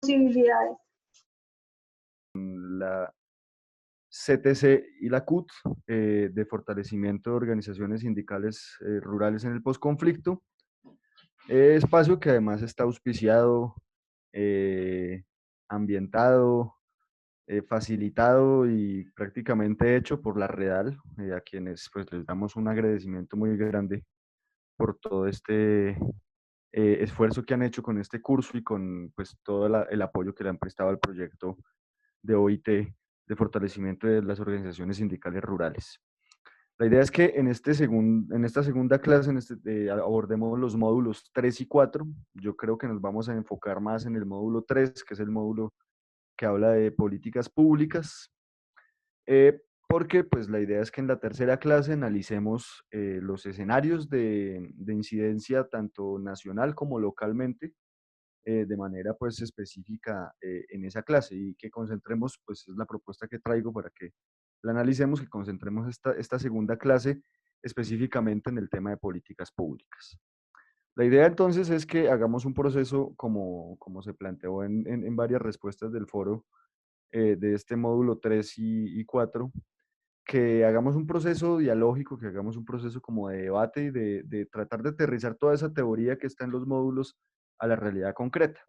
posibilidades. La CTC y la CUT de fortalecimiento de organizaciones sindicales rurales en el posconflicto, espacio que además está auspiciado, ambientado, facilitado y prácticamente hecho por la Redal, a quienes pues les damos un agradecimiento muy grande por todo este esfuerzo que han hecho con este curso y con pues todo el apoyo que le han prestado al proyecto de OIT de fortalecimiento de las organizaciones sindicales rurales. La idea es que en esta segunda clase abordemos los módulos 3 y 4. Yo creo que nos vamos a enfocar más en el módulo 3, que es el módulo que habla de políticas públicas, porque pues la idea es que en la tercera clase analicemos los escenarios de incidencia tanto nacional como localmente, de manera pues específica en esa clase, y que concentremos, pues es la propuesta que traigo para que la analicemos, que concentremos esta segunda clase específicamente en el tema de políticas públicas. La idea entonces es que hagamos un proceso como se planteó en varias respuestas del foro de este módulo 3 y 4, que hagamos un proceso dialógico, que hagamos un proceso como de debate y de tratar de aterrizar toda esa teoría que está en los módulos a la realidad concreta.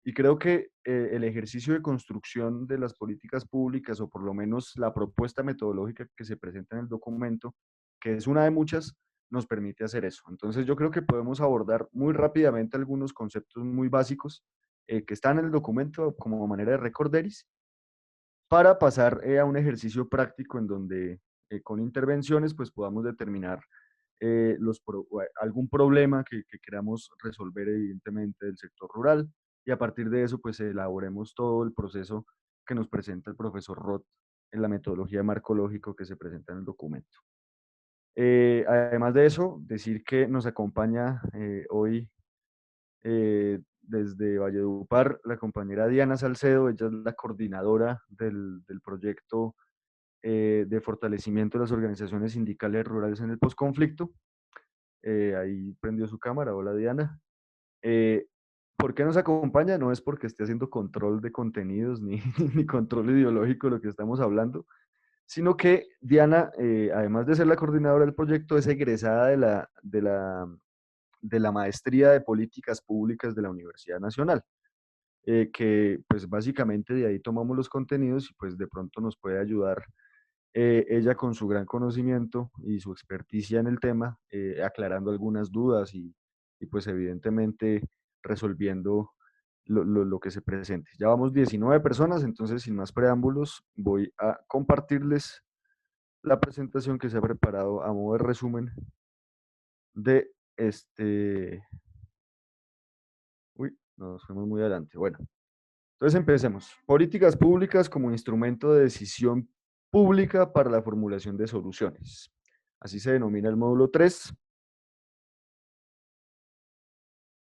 Y creo que el ejercicio de construcción de las políticas públicas, o por lo menos la propuesta metodológica que se presenta en el documento, que es una de muchas, nos permite hacer eso. Entonces yo creo que podemos abordar muy rápidamente algunos conceptos muy básicos que están en el documento como manera de recorderis, para pasar a un ejercicio práctico en donde con intervenciones pues podamos determinar algún problema que queramos resolver evidentemente del sector rural, y a partir de eso pues elaboremos todo el proceso que nos presenta el profesor Roth en la metodología de marco lógico que se presenta en el documento. Además de eso, decir que nos acompaña hoy desde Valledupar la compañera Diana Salcedo. Ella es la coordinadora del proyecto de fortalecimiento de las organizaciones sindicales rurales en el posconflicto. Ahí prendió su cámara. Hola, Diana. ¿Por qué nos acompaña? No es porque esté haciendo control de contenidos ni, ni control ideológico de lo que estamos hablando, sino que Diana, además de ser la coordinadora del proyecto, es egresada de la maestría de políticas públicas de la Universidad Nacional, que pues básicamente de ahí tomamos los contenidos y pues de pronto nos puede ayudar ella con su gran conocimiento y su experticia en el tema, aclarando algunas dudas y pues evidentemente resolviendo lo que se presente. Ya vamos 19 personas, entonces sin más preámbulos voy a compartirles la presentación que se ha preparado a modo de resumen de este... Uy, nos fuimos muy adelante. Bueno, entonces empecemos. Políticas públicas como instrumento de decisión pública para la formulación de soluciones. Así se denomina el módulo 3.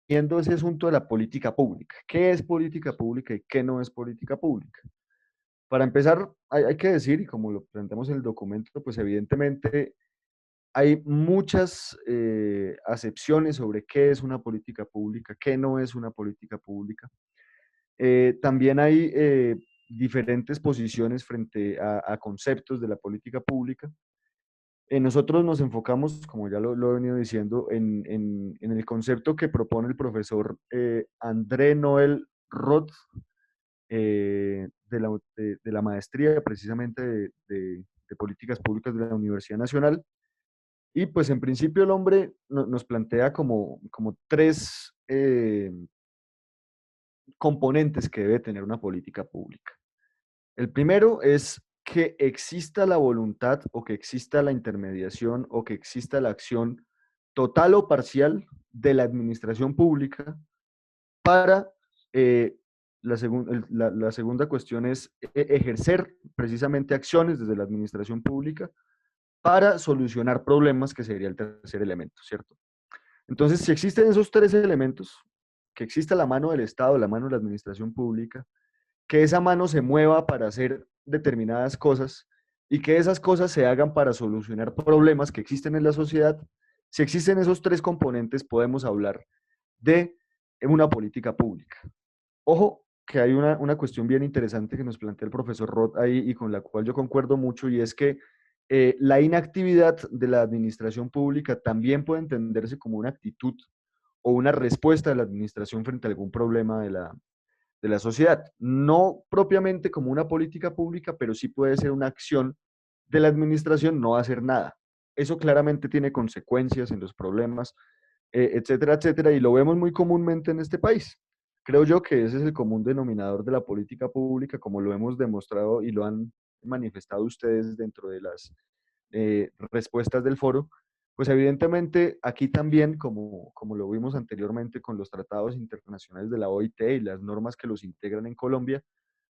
Viendo ese asunto de la política pública. ¿Qué es política pública y qué no es política pública? Para empezar, hay que decir, y como lo presentamos en el documento, pues evidentemente hay muchas acepciones sobre qué es una política pública, qué no es una política pública. También hay diferentes posiciones frente a conceptos de la política pública. Nosotros nos enfocamos, como ya lo he venido diciendo, en el concepto que propone el profesor André Noel Roth, de la maestría precisamente de políticas públicas de la Universidad Nacional. Y pues en principio el hombre nos plantea como tres componentes que debe tener una política pública. El primero es que exista la voluntad, o que exista la intermediación, o que exista la acción total o parcial de la administración pública para, la segunda cuestión es ejercer precisamente acciones desde la administración pública para solucionar problemas, que sería el tercer elemento, ¿cierto? Entonces, si existen esos tres elementos, que exista la mano del Estado, la mano de la administración pública, que esa mano se mueva para hacer determinadas cosas y que esas cosas se hagan para solucionar problemas que existen en la sociedad, si existen esos tres componentes, podemos hablar de una política pública. Ojo, que hay una cuestión bien interesante que nos plantea el profesor Roth ahí y con la cual yo concuerdo mucho, y es que la inactividad de la administración pública también puede entenderse como una actitud o una respuesta de la administración frente a algún problema de la sociedad. No propiamente como una política pública, pero sí puede ser una acción de la administración no hacer nada. Eso claramente tiene consecuencias en los problemas, etcétera, etcétera, y lo vemos muy comúnmente en este país. Creo yo que ese es el común denominador de la política pública, como lo hemos demostrado y lo han manifestado ustedes dentro de las respuestas del foro. Pues evidentemente aquí también, como lo vimos anteriormente con los tratados internacionales de la OIT y las normas que los integran en Colombia,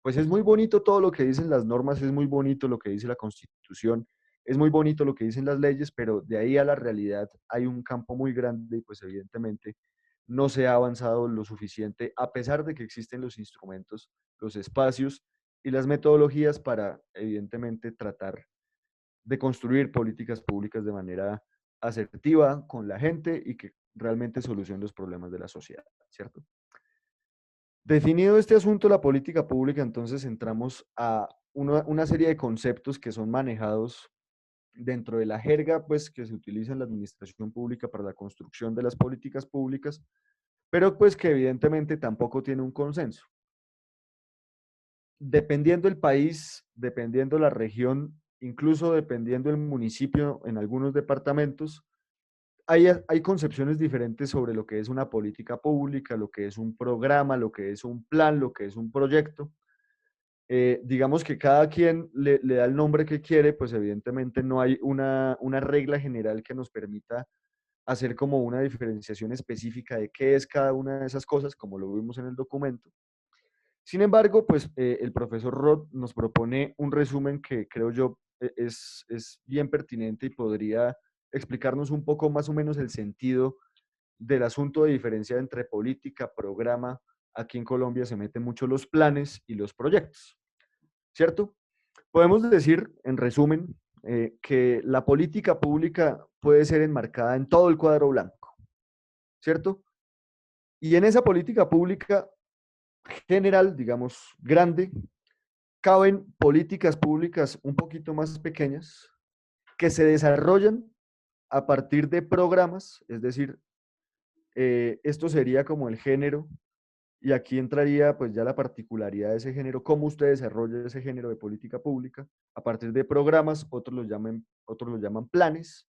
pues es muy bonito todo lo que dicen las normas, es muy bonito lo que dice la Constitución, es muy bonito lo que dicen las leyes, pero de ahí a la realidad hay un campo muy grande y pues evidentemente no se ha avanzado lo suficiente, a pesar de que existen los instrumentos, los espacios y las metodologías para evidentemente tratar de construir políticas públicas de manera asertiva con la gente y que realmente solucionen los problemas de la sociedad, ¿cierto? Definido este asunto, la política pública, entonces entramos a una serie de conceptos que son manejados dentro de la jerga pues, que se utiliza en la administración pública para la construcción de las políticas públicas, pero pues que evidentemente tampoco tiene un consenso. Dependiendo el país, dependiendo la región, incluso dependiendo el municipio en algunos departamentos, hay concepciones diferentes sobre lo que es una política pública, lo que es un programa, lo que es un plan, lo que es un proyecto. Digamos que cada quien le da el nombre que quiere, pues evidentemente no hay una regla general que nos permita hacer como una diferenciación específica de qué es cada una de esas cosas, como lo vimos en el documento. Sin embargo, pues el profesor Roth nos propone un resumen que creo yo es bien pertinente y podría explicarnos un poco más o menos el sentido del asunto de diferenciar entre política, programa. Aquí en Colombia se meten mucho los planes y los proyectos, ¿cierto? Podemos decir, en resumen, que la política pública puede ser enmarcada en todo el cuadro blanco, ¿cierto? Y en esa política pública general, digamos, grande, caben políticas públicas un poquito más pequeñas que se desarrollan a partir de programas, es decir, esto sería como el género, y aquí entraría pues ya la particularidad de ese género, cómo usted desarrolla ese género de política pública a partir de programas, otros lo llaman planes.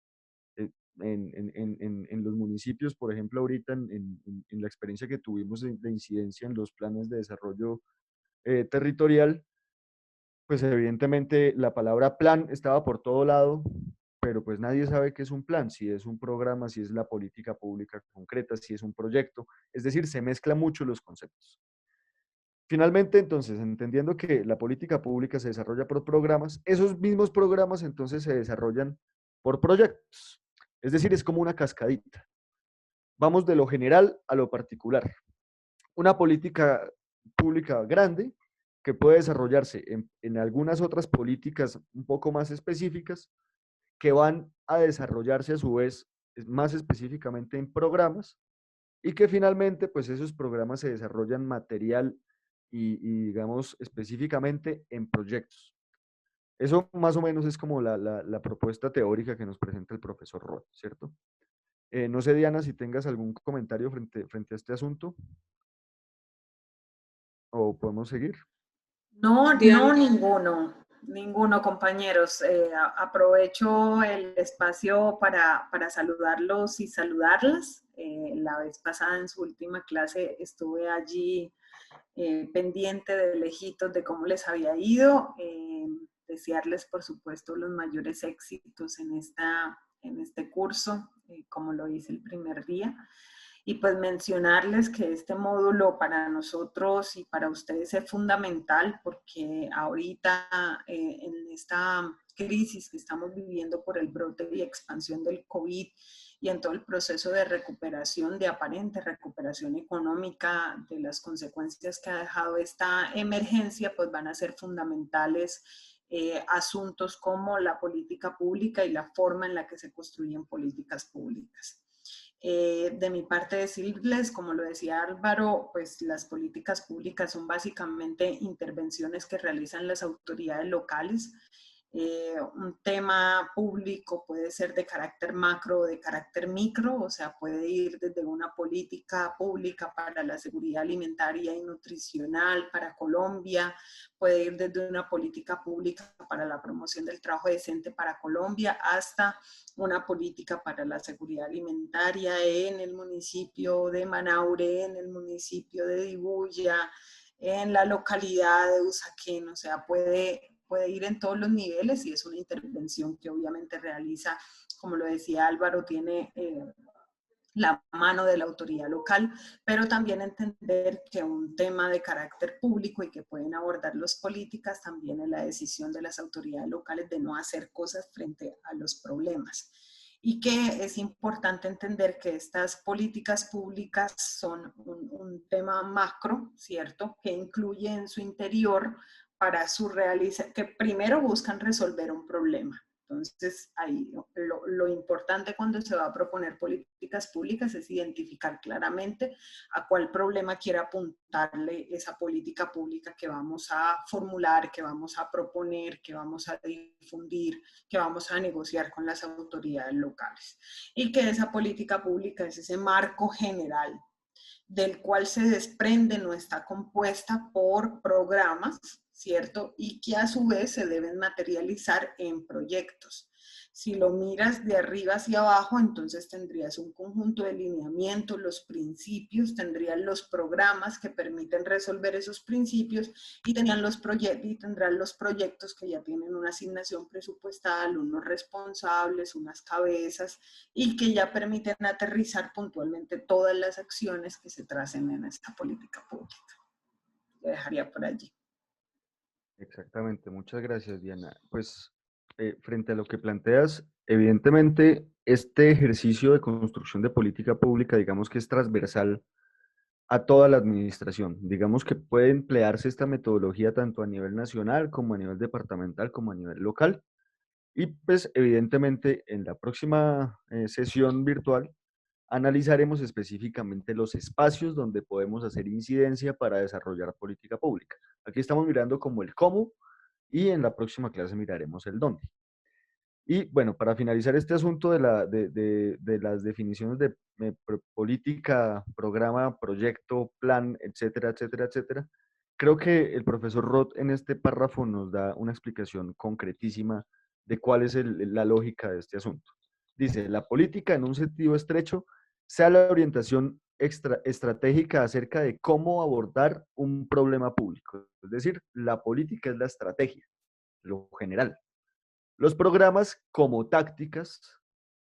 En los municipios, por ejemplo, ahorita en la experiencia que tuvimos de incidencia en los planes de desarrollo territorial, pues evidentemente la palabra plan estaba por todo lado, pero pues nadie sabe qué es un plan, si es un programa, si es la política pública concreta, si es un proyecto, es decir, se mezclan mucho los conceptos. Finalmente, entonces, entendiendo que la política pública se desarrolla por programas, esos mismos programas entonces se desarrollan por proyectos, es decir, es como una cascadita. Vamos de lo general a lo particular. Una política pública grande que puede desarrollarse en algunas otras políticas un poco más específicas que van a desarrollarse a su vez más específicamente en programas y que finalmente pues esos programas se desarrollan material y digamos específicamente en proyectos. Eso más o menos es como la propuesta teórica que nos presenta el profesor Roth, ¿cierto? No sé, Diana, si tengas algún comentario frente a este asunto o podemos seguir. No, Diana, no, ninguno, compañeros. Aprovecho el espacio para saludarlos y saludarlas. La vez pasada en su última clase estuve allí pendiente de lejitos de cómo les había ido. Desearles, por supuesto, los mayores éxitos en este curso, como lo hice el primer día. Y pues mencionarles que este módulo para nosotros y para ustedes es fundamental porque ahorita en esta crisis que estamos viviendo por el brote y expansión del COVID y en todo el proceso de recuperación, de aparente recuperación económica, de las consecuencias que ha dejado esta emergencia, pues van a ser fundamentales asuntos como la política pública y la forma en la que se construyen políticas públicas. De mi parte decirles, como lo decía Álvaro, pues las políticas públicas son básicamente intervenciones que realizan las autoridades locales. Un tema público puede ser de carácter macro o de carácter micro, o sea, puede ir desde una política pública para la seguridad alimentaria y nutricional para Colombia, puede ir desde una política pública para la promoción del trabajo decente para Colombia hasta una política para la seguridad alimentaria en el municipio de Manaure, en el municipio de Dibuya, en la localidad de Usaquén, o sea, puede ir en todos los niveles y es una intervención que obviamente realiza, como lo decía Álvaro, tiene la mano de la autoridad local, pero también entender que un tema de carácter público y que pueden abordar las políticas también es la decisión de las autoridades locales de no hacer cosas frente a los problemas. Y que es importante entender que estas políticas públicas son un tema macro, ¿cierto? Que incluye en su interior para su realización, que primero buscan resolver un problema. Entonces, ahí lo importante cuando se va a proponer políticas públicas es identificar claramente a cuál problema quiere apuntarle esa política pública que vamos a formular, que vamos a proponer, que vamos a difundir, que vamos a negociar con las autoridades locales. Y que esa política pública es ese marco general del cual se desprende no está compuesta por programas, ¿cierto? Y que a su vez se deben materializar en proyectos. Si lo miras de arriba hacia abajo, entonces tendrías un conjunto de lineamientos, los principios, tendrías los programas que permiten resolver esos principios y tendrán los proyectos que ya tienen una asignación presupuestal, unos responsables, unas cabezas y que ya permiten aterrizar puntualmente todas las acciones que se tracen en esta política pública. Lo dejaría por allí. Exactamente, muchas gracias, Diana. Pues frente a lo que planteas, evidentemente este ejercicio de construcción de política pública, digamos que es transversal a toda la administración. Digamos que puede emplearse esta metodología tanto a nivel nacional como a nivel departamental como a nivel local. Y pues evidentemente en la próxima sesión virtual analizaremos específicamente los espacios donde podemos hacer incidencia para desarrollar política pública. Aquí estamos mirando como el cómo y en la próxima clase miraremos el dónde. Y bueno, para finalizar este asunto de las definiciones de política, programa, proyecto, plan, etcétera, etcétera, etcétera, creo que el profesor Roth en este párrafo nos da una explicación concretísima de cuál es la lógica de este asunto. Dice, la política en un sentido estrecho sea la orientación estratégica acerca de cómo abordar un problema público. Es decir, la política es la estrategia, lo general. Los programas como tácticas,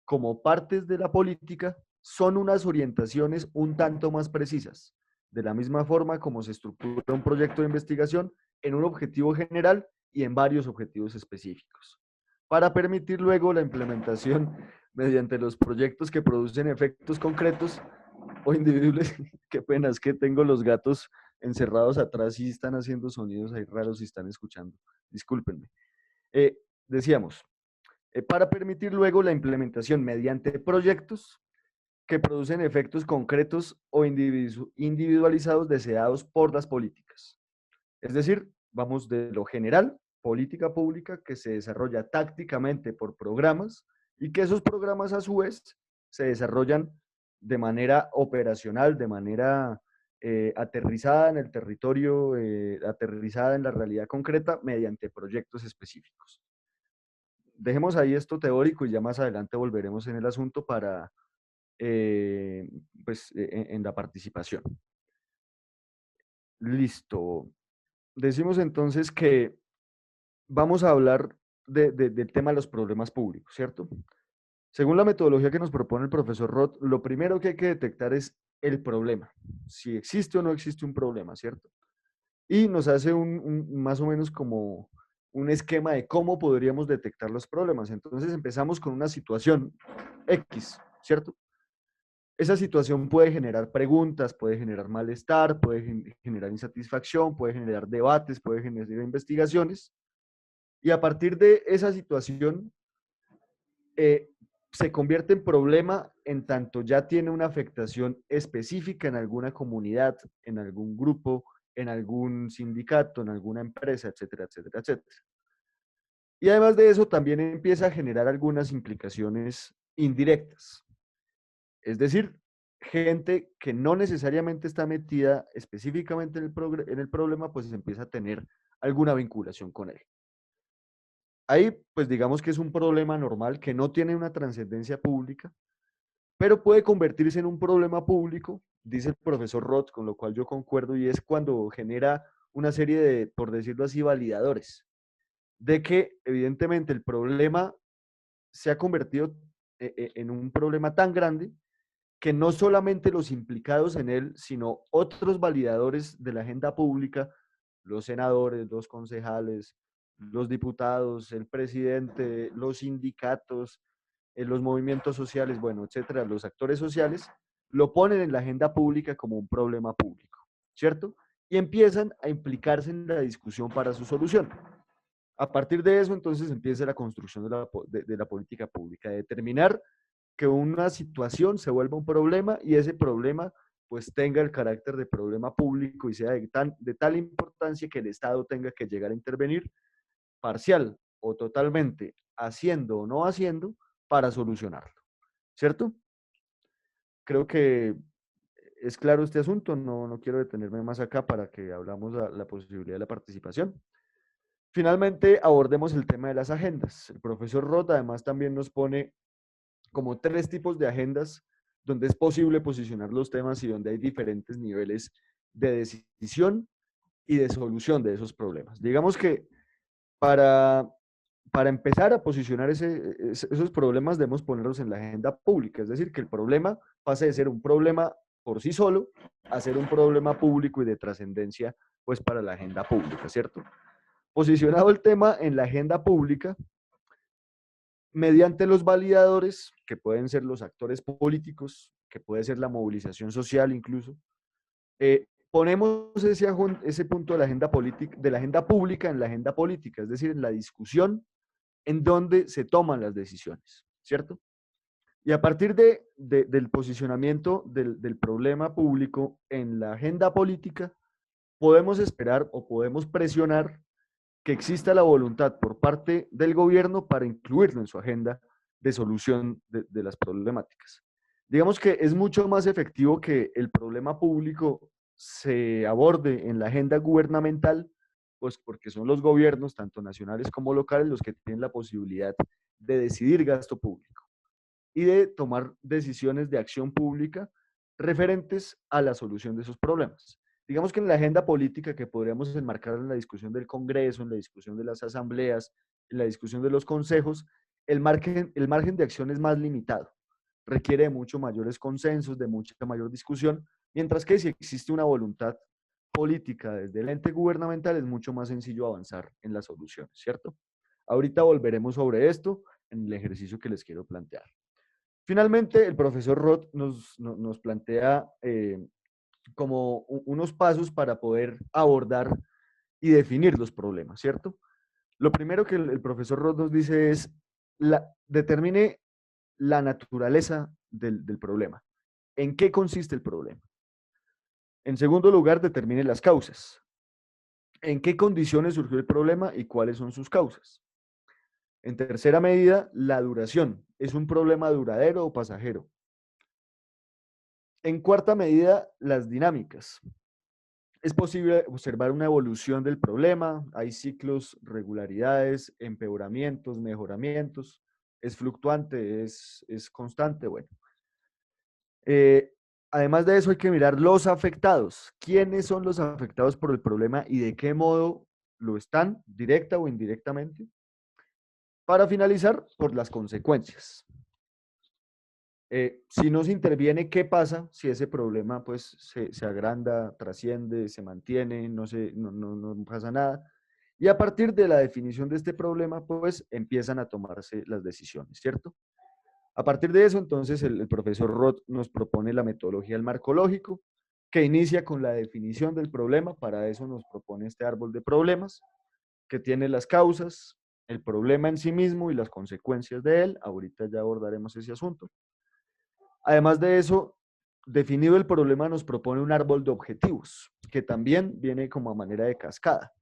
como partes de la política, son unas orientaciones un tanto más precisas, de la misma forma como se estructura un proyecto de investigación en un objetivo general y en varios objetivos específicos, para permitir luego la implementación mediante los proyectos que producen efectos concretos o individuales. Qué pena, es que tengo los gatos encerrados atrás y están haciendo sonidos ahí raros y están escuchando. Discúlpenme. Eh, Decíamos, para permitir luego la implementación mediante proyectos que producen efectos concretos o individualizados deseados por las políticas. Es decir, vamos de lo general, política pública que se desarrolla tácticamente por programas y que esos programas a su vez se desarrollan de manera operacional, de manera aterrizada en el territorio, aterrizada en la realidad concreta mediante proyectos específicos. Dejemos ahí esto teórico y ya más adelante volveremos en el asunto para, pues, en la participación. Listo. Decimos entonces que vamos a hablar del tema de los problemas públicos, ¿cierto? Según la metodología que nos propone el profesor Roth, lo primero que hay que detectar es el problema, si existe o no existe un problema, ¿cierto? Y nos hace más o menos como un esquema de cómo podríamos detectar los problemas. Entonces empezamos con una situación X, ¿cierto? Esa situación puede generar preguntas, puede generar malestar, puede generar insatisfacción, puede generar debates, puede generar investigaciones. Y a partir de esa situación, se convierte en problema en tanto ya tiene una afectación específica en alguna comunidad, en algún grupo, en algún sindicato, en alguna empresa, etcétera, etcétera, etcétera. Y además de eso, también empieza a generar algunas implicaciones indirectas. Es decir, gente que no necesariamente está metida específicamente en el problema, pues empieza a tener alguna vinculación con él. Ahí, pues digamos que es un problema normal que no tiene una trascendencia pública, pero puede convertirse en un problema público, dice el profesor Roth, con lo cual yo concuerdo, y es cuando genera una serie de, por decirlo así, validadores, de que evidentemente el problema se ha convertido en un problema tan grande que no solamente los implicados en él, sino otros validadores de la agenda pública, los senadores, los concejales, los diputados, el presidente, los sindicatos, los movimientos sociales, bueno, etcétera, los actores sociales, lo ponen en la agenda pública como un problema público, ¿cierto? Y empiezan a implicarse en la discusión para su solución. A partir de eso, entonces, empieza la construcción de la política pública, de determinar que una situación se vuelva un problema y ese problema pues tenga el carácter de problema público y sea de tal importancia que el Estado tenga que llegar a intervenir parcial o totalmente, haciendo o no haciendo, para solucionarlo. ¿Cierto? Creo que es claro este asunto, no quiero detenerme más acá para que hablamos la posibilidad de la participación. Finalmente, abordemos el tema de las agendas. El profesor Roth además también nos pone como tres tipos de agendas donde es posible posicionar los temas y donde hay diferentes niveles de decisión y de solución de esos problemas. Digamos que para, para empezar a posicionar esos problemas debemos ponerlos en la agenda pública, es decir, que el problema pase de ser un problema por sí solo a ser un problema público y de trascendencia pues para la agenda pública, ¿cierto? Posicionado el tema en la agenda pública, mediante los validadores, que pueden ser los actores políticos, que puede ser la movilización social incluso, ponemos ese punto de la agenda política, de la agenda pública en la agenda política, es decir, en la discusión en donde se toman las decisiones, ¿cierto? Y a partir del posicionamiento del problema público en la agenda política, podemos esperar o podemos presionar que exista la voluntad por parte del gobierno para incluirlo en su agenda de solución de las problemáticas. Digamos que es mucho más efectivo que el problema público se aborde en la agenda gubernamental, pues porque son los gobiernos, tanto nacionales como locales, los que tienen la posibilidad de decidir gasto público y de tomar decisiones de acción pública referentes a la solución de esos problemas. Digamos que en la agenda política que podríamos enmarcar en la discusión del Congreso, en la discusión de las asambleas, en la discusión de los consejos, el margen de acción es más limitado, requiere de mucho mayores consensos, de mucha mayor discusión, mientras que si existe una voluntad política desde el ente gubernamental es mucho más sencillo avanzar en las soluciones, ¿cierto? Ahorita volveremos sobre esto en el ejercicio que les quiero plantear. Finalmente, el profesor Roth nos plantea como unos pasos para poder abordar y definir los problemas, ¿cierto? Lo primero que el profesor Roth nos dice es, determine la naturaleza del problema. ¿En qué consiste el problema? En segundo lugar, determine las causas. ¿En qué condiciones surgió el problema y cuáles son sus causas? En tercera medida, la duración. ¿Es un problema duradero o pasajero? En cuarta medida, las dinámicas. Es posible observar una evolución del problema, hay ciclos, regularidades, empeoramientos, mejoramientos, es fluctuante, es constante, bueno. Eh, Además de eso hay que mirar los afectados. ¿Quiénes son los afectados por el problema y de qué modo lo están, directa o indirectamente? Para finalizar, por las consecuencias. Si no se interviene, ¿qué pasa si ese problema pues se agranda, trasciende, se mantiene, no pasa nada? Y a partir de la definición de este problema, pues empiezan a tomarse las decisiones, ¿cierto? A partir de eso, entonces, el profesor Roth nos propone la metodología del marco lógico, que inicia con la definición del problema, para eso nos propone este árbol de problemas, que tiene las causas, el problema en sí mismo y las consecuencias de él. Ahorita ya abordaremos ese asunto. Además de eso, definido el problema, nos propone un árbol de objetivos, que también viene como a manera de cascada.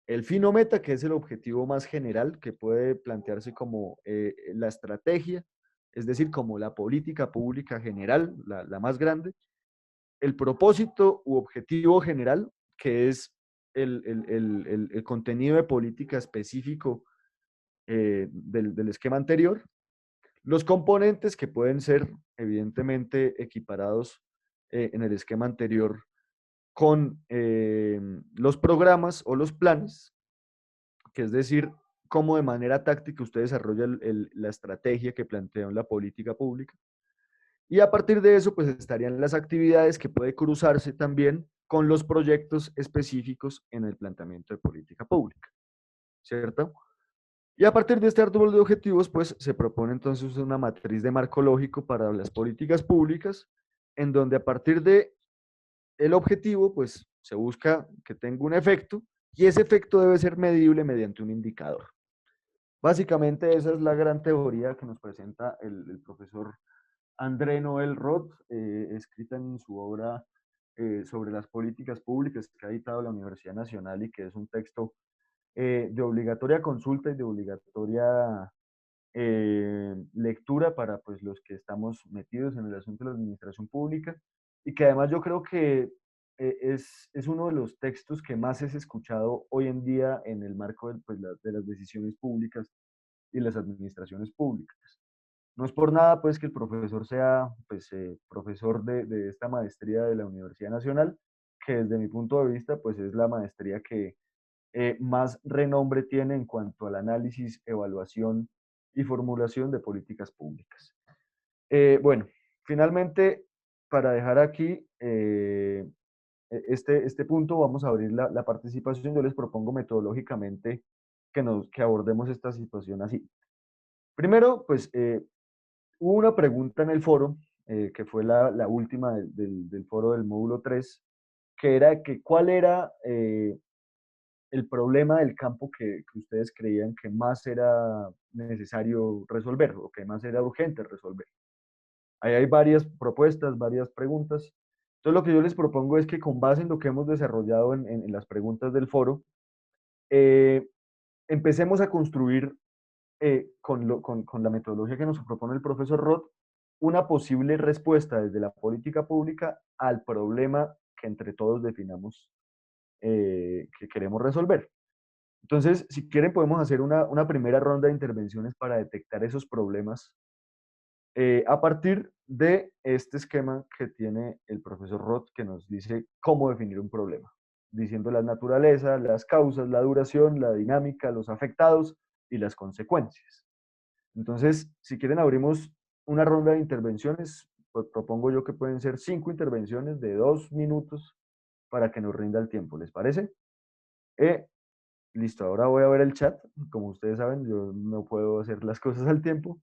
El fin o meta, que es el objetivo más general, que puede plantearse como la estrategia, es decir, como la política pública general, la más grande. El propósito u objetivo general, que es el contenido de política específico del esquema anterior. Los componentes que pueden ser evidentemente equiparados en el esquema anterior con los programas o los planes, que es decir, cómo de manera táctica usted desarrolla la estrategia que plantea en la política pública. Y a partir de eso, pues estarían las actividades que puede cruzarse también con los proyectos específicos en el planteamiento de política pública, ¿cierto? Y a partir de este árbol de objetivos, pues se propone entonces una matriz de marco lógico para las políticas públicas, en donde a partir de el objetivo, pues se busca que tenga un efecto, y ese efecto debe ser medible mediante un indicador. Básicamente esa es la gran teoría que nos presenta el profesor André Noel Roth, escrita en su obra sobre las políticas públicas que ha editado la Universidad Nacional y que es un texto de obligatoria consulta y de obligatoria lectura para pues, los que estamos metidos en el asunto de la administración pública y que además yo creo que es uno de los textos que más es escuchado hoy en día en el marco de, pues, de las decisiones públicas y las administraciones públicas. No es por nada pues que el profesor sea pues, profesor de esta maestría de la Universidad Nacional, que desde mi punto de vista pues es la maestría que más renombre tiene en cuanto al análisis, evaluación y formulación de políticas públicas. Bueno, finalmente, para dejar aquí este punto, vamos a abrir la participación. Yo les propongo metodológicamente que abordemos esta situación así. Primero, pues hubo una pregunta en el foro, que fue la última del foro del módulo 3, que era que cuál era el problema del campo que ustedes creían que más era necesario resolver o que más era urgente resolver. Ahí hay varias propuestas, varias preguntas. Entonces lo que yo les propongo es que con base en lo que hemos desarrollado en las preguntas del foro, eh, empecemos a construir con la metodología que nos propone el profesor Roth, una posible respuesta desde la política pública al problema que entre todos definamos que queremos resolver. Entonces, si quieren, podemos hacer una primera ronda de intervenciones para detectar esos problemas a partir de este esquema que tiene el profesor Roth, que nos dice cómo definir un problema, diciendo la naturaleza, las causas, la duración, la dinámica, los afectados y las consecuencias. Entonces, si quieren, abrimos una ronda de intervenciones. Pues propongo yo que pueden ser 5 intervenciones de 2 minutos para que nos rinda el tiempo. ¿Les parece? Listo, ahora voy a ver el chat. Como ustedes saben, yo no puedo hacer las cosas al tiempo.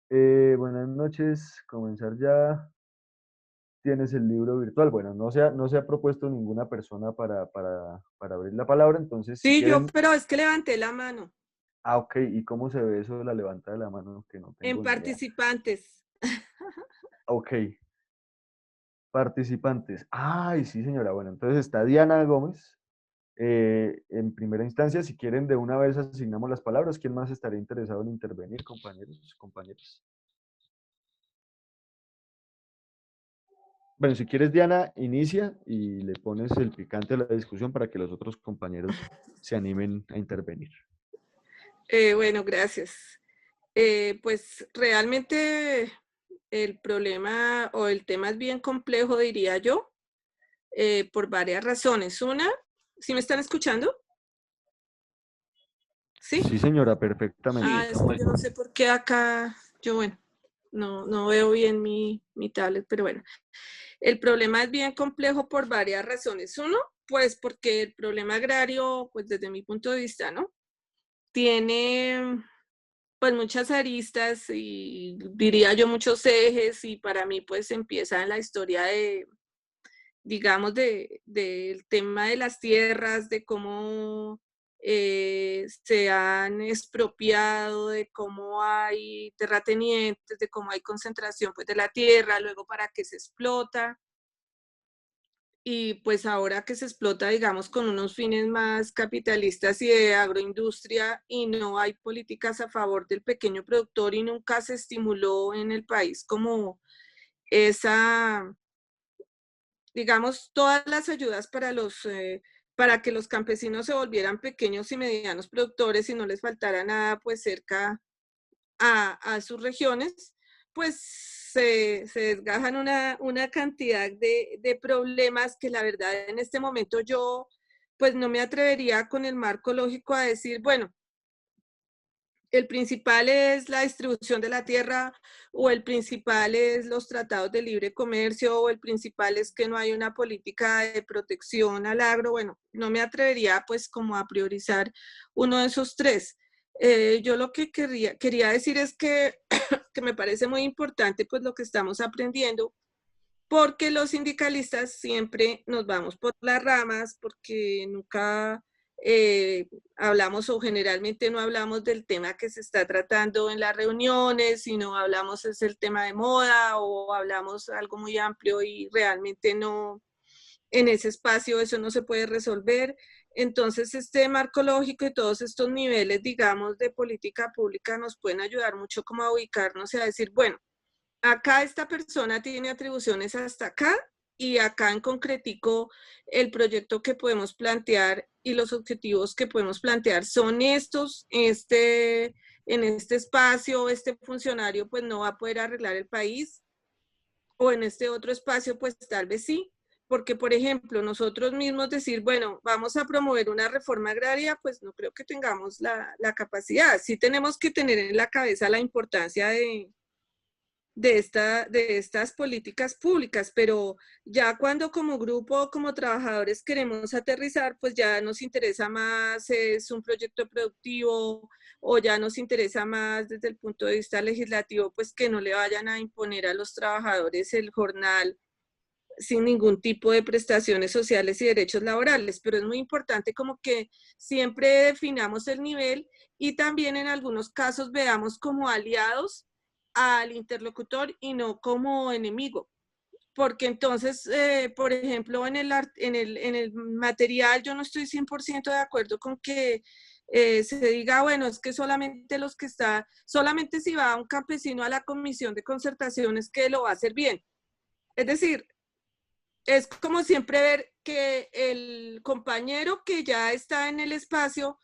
Buenas noches, comenzar ya. Tienes el libro virtual. Bueno, no se ha propuesto ninguna persona para abrir la palabra, entonces si Sí, yo, quieren... pero es que levanté la mano. Ah, ok, ¿y cómo se ve eso de la levanta de la mano? Que no En tengo ni idea. participantes. Ok, participantes. Ay, sí, señora. Bueno, entonces está Diana Gómez. En primera instancia, si quieren, de una vez asignamos las palabras. ¿Quién más estaría interesado en intervenir, compañeros, compañeros? Bueno, si quieres, Diana, inicia y le pones el picante a la discusión para que los otros compañeros se animen a intervenir. Bueno, gracias. Pues realmente el problema o el tema es bien complejo, diría yo, por varias razones. Una, ¿sí me están escuchando? ¿Sí? Sí, señora, perfectamente. Es que yo no sé por qué acá, yo bueno, no veo bien mi tablet, pero bueno. El problema es bien complejo por varias razones. Uno, pues porque el problema agrario, pues desde mi punto de vista, ¿no? Tiene pues muchas aristas y diría yo muchos ejes y para mí pues empieza en la historia de, digamos, del tema de las tierras, de cómo se han expropiado, de cómo hay terratenientes, de cómo hay concentración pues, de la tierra, luego para qué se explota. Y pues ahora que se explota, digamos, con unos fines más capitalistas y de agroindustria y no hay políticas a favor del pequeño productor y nunca se estimuló en el país como esa, digamos, todas las ayudas para que los campesinos se volvieran pequeños y medianos productores y no les faltara nada pues cerca a sus regiones, pues se desgajan una cantidad de problemas que la verdad en este momento yo pues no me atrevería con el marco lógico a decir, bueno, el principal es la distribución de la tierra o el principal es los tratados de libre comercio o el principal es que no hay una política de protección al agro. Bueno, no me atrevería pues como a priorizar uno de esos tres. Yo lo que quería decir es que, que me parece muy importante pues lo que estamos aprendiendo, porque los sindicalistas siempre nos vamos por las ramas, porque nunca hablamos o generalmente no hablamos del tema que se está tratando en las reuniones, sino hablamos es el tema de moda o hablamos algo muy amplio y realmente no, en ese espacio eso no se puede resolver. Entonces, este marco lógico y todos estos niveles, digamos, de política pública nos pueden ayudar mucho como a ubicarnos y a decir, bueno, acá esta persona tiene atribuciones hasta acá y acá en concretico el proyecto que podemos plantear y los objetivos que podemos plantear son estos, en este espacio, este funcionario pues no va a poder arreglar el país o en este otro espacio pues tal vez sí, porque por ejemplo nosotros mismos decir, bueno, vamos a promover una reforma agraria, pues no creo que tengamos la capacidad, sí tenemos que tener en la cabeza la importancia de estas políticas públicas, pero ya cuando como grupo, como trabajadores queremos aterrizar, pues ya nos interesa más, es un proyecto productivo o ya nos interesa más desde el punto de vista legislativo, pues que no le vayan a imponer a los trabajadores el jornal sin ningún tipo de prestaciones sociales y derechos laborales, pero es muy importante como que siempre definamos el nivel y también en algunos casos veamos como aliados al interlocutor y no como enemigo. Porque entonces, por ejemplo, en el material yo no estoy 100% de acuerdo con que se diga, bueno, es que solamente los que está, solamente si va un campesino a la comisión de concertación es que lo va a hacer bien. Es decir, es como siempre ver que el compañero que ya está en el espacio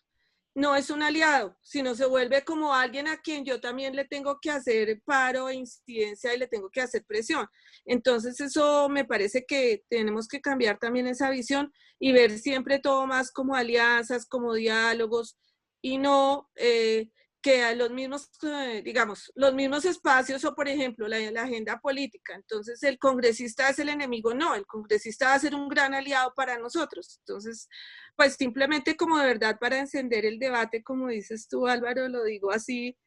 no es un aliado, sino se vuelve como alguien a quien yo también le tengo que hacer paro e incidencia y le tengo que hacer presión. Entonces eso me parece que tenemos que cambiar también esa visión y ver siempre todo más como alianzas, como diálogos y no que a los mismos, digamos, los mismos espacios o por ejemplo la agenda política. Entonces el congresista es el enemigo, no, el congresista va a ser un gran aliado para nosotros. Entonces, pues simplemente como de verdad para encender el debate, como dices tú Álvaro, lo digo así,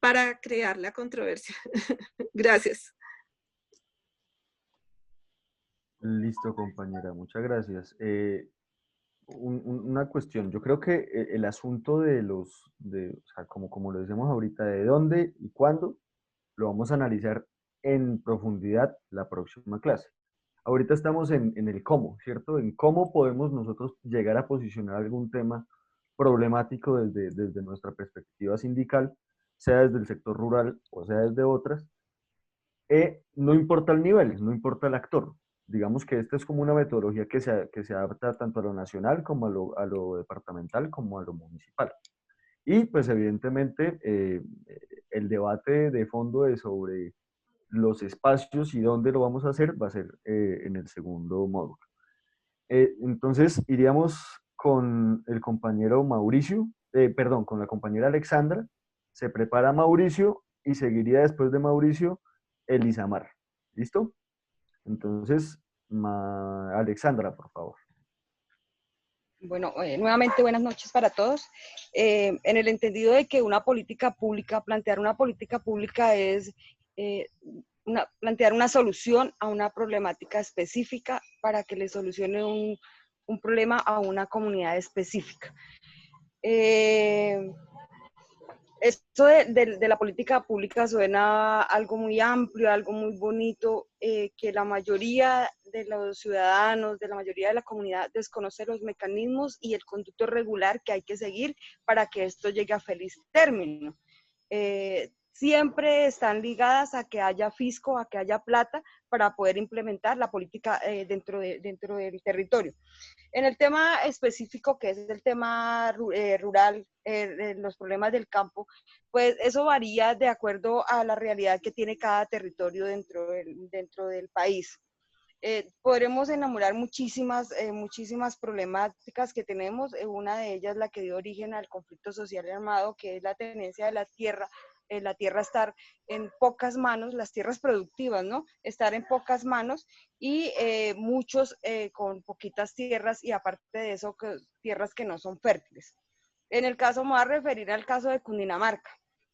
para crear la controversia. Gracias. Listo, compañera, muchas gracias. Una cuestión, yo creo que el asunto o sea, como lo decimos ahorita, de dónde y cuándo, lo vamos a analizar en profundidad la próxima clase. Ahorita estamos en el cómo, ¿cierto? En cómo podemos nosotros llegar a posicionar algún tema problemático desde nuestra perspectiva sindical, sea desde el sector rural o sea desde otras. No importa el nivel, no importa el actor. Digamos que esta es como una metodología que se adapta tanto a lo nacional como a lo departamental como a lo municipal. Y pues evidentemente el debate de fondo de sobre los espacios y dónde lo vamos a hacer va a ser en el segundo módulo. Entonces iríamos con el compañero Mauricio, perdón, con la compañera Alexandra, se prepara Mauricio y seguiría después de Mauricio Elisamar. ¿Listo? Entonces, Alexandra, por favor. Bueno, nuevamente buenas noches para todos. En el entendido de que una política pública, plantear una política pública es plantear una solución a una problemática específica para que le solucione un problema a una comunidad específica. Esto de la política pública suena algo muy amplio, algo muy bonito, que la mayoría de los ciudadanos, de la mayoría de la comunidad desconoce los mecanismos y el conducto regular que hay que seguir para que esto llegue a feliz término. Siempre están ligadas a que haya fisco, a que haya plata para poder implementar la política dentro del territorio. En el tema específico, que es el tema rural, los problemas del campo, pues eso varía de acuerdo a la realidad que tiene cada territorio dentro del país. Podremos enumerar muchísimas problemáticas que tenemos. Una de ellas, la que dio origen al conflicto social y armado, que es la tenencia de la tierra estar en pocas manos, las tierras productivas, ¿no? Estar en pocas manos y muchos con poquitas tierras y aparte de eso, tierras que no son fértiles. En el caso, me voy a referir al caso de Cundinamarca.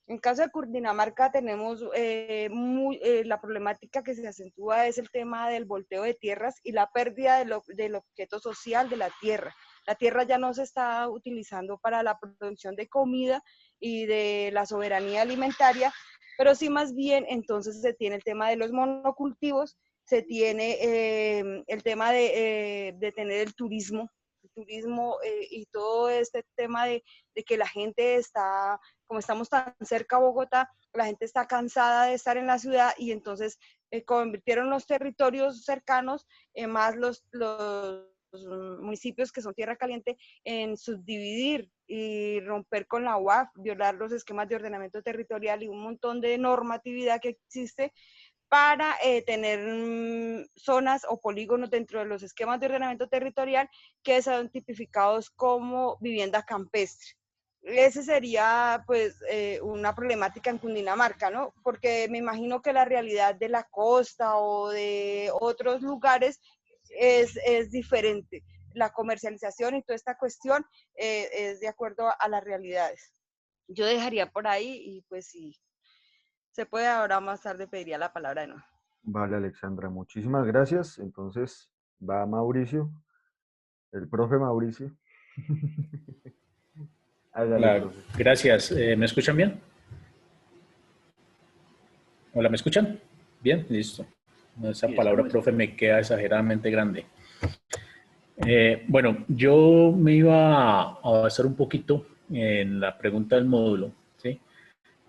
En caso de Cundinamarca tenemos la problemática que se acentúa es el tema del volteo de tierras y la pérdida del objeto social de la tierra. La tierra ya no se está utilizando para la producción de comida y de la soberanía alimentaria, pero sí más bien entonces se tiene el tema de los monocultivos, se tiene el tema de tener el turismo y todo este tema de que la gente está, como estamos tan cerca a Bogotá, la gente está cansada de estar en la ciudad y entonces convirtieron los territorios cercanos, más los municipios que son tierra caliente, en subdividir y romper con la UAF, violar los esquemas de ordenamiento territorial y un montón de normatividad que existe para tener zonas o polígonos dentro de los esquemas de ordenamiento territorial que son tipificados como vivienda campestre. Ese sería pues una problemática en Cundinamarca, ¿no? Porque me imagino que la realidad de la costa o de otros lugares es diferente. La comercialización y toda esta cuestión es de acuerdo a las realidades. Yo dejaría por ahí y pues si se puede ahora más tarde pediría la palabra de nuevo. Vale, Alexandra, muchísimas gracias. Entonces va Mauricio, el profe Mauricio. Hágale, Hola, profe. gracias. ¿Me escuchan bien? Hola, ¿me escuchan? Bien, listo. Esa palabra, profe, me queda exageradamente grande. Bueno, yo me iba a basar un poquito en la pregunta del módulo, ¿sí?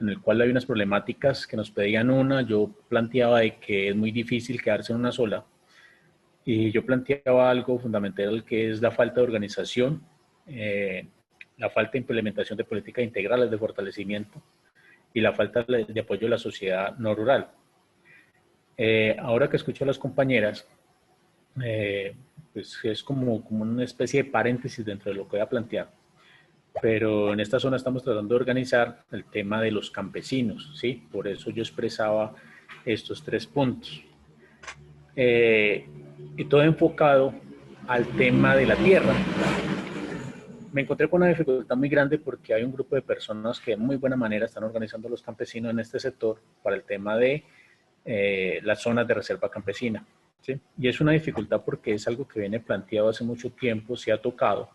En el cual hay unas problemáticas que nos pedían una. Yo planteaba de que es muy difícil quedarse en una sola. Y yo planteaba algo fundamental que es la falta de organización, la falta de implementación de políticas integrales de fortalecimiento y la falta de apoyo de la sociedad no rural. Ahora que escucho a las compañeras, pues es como una especie de paréntesis dentro de lo que voy a plantear. Pero en esta zona estamos tratando de organizar el tema de los campesinos, ¿sí? Por eso yo expresaba estos 3 puntos. Y todo enfocado al tema de la tierra. Me encontré con una dificultad muy grande porque hay un grupo de personas que de muy buena manera están organizando a los campesinos en este sector para el tema de las zonas de reserva campesina, ¿sí? Y es una dificultad porque es algo que viene planteado hace mucho tiempo, se ha tocado,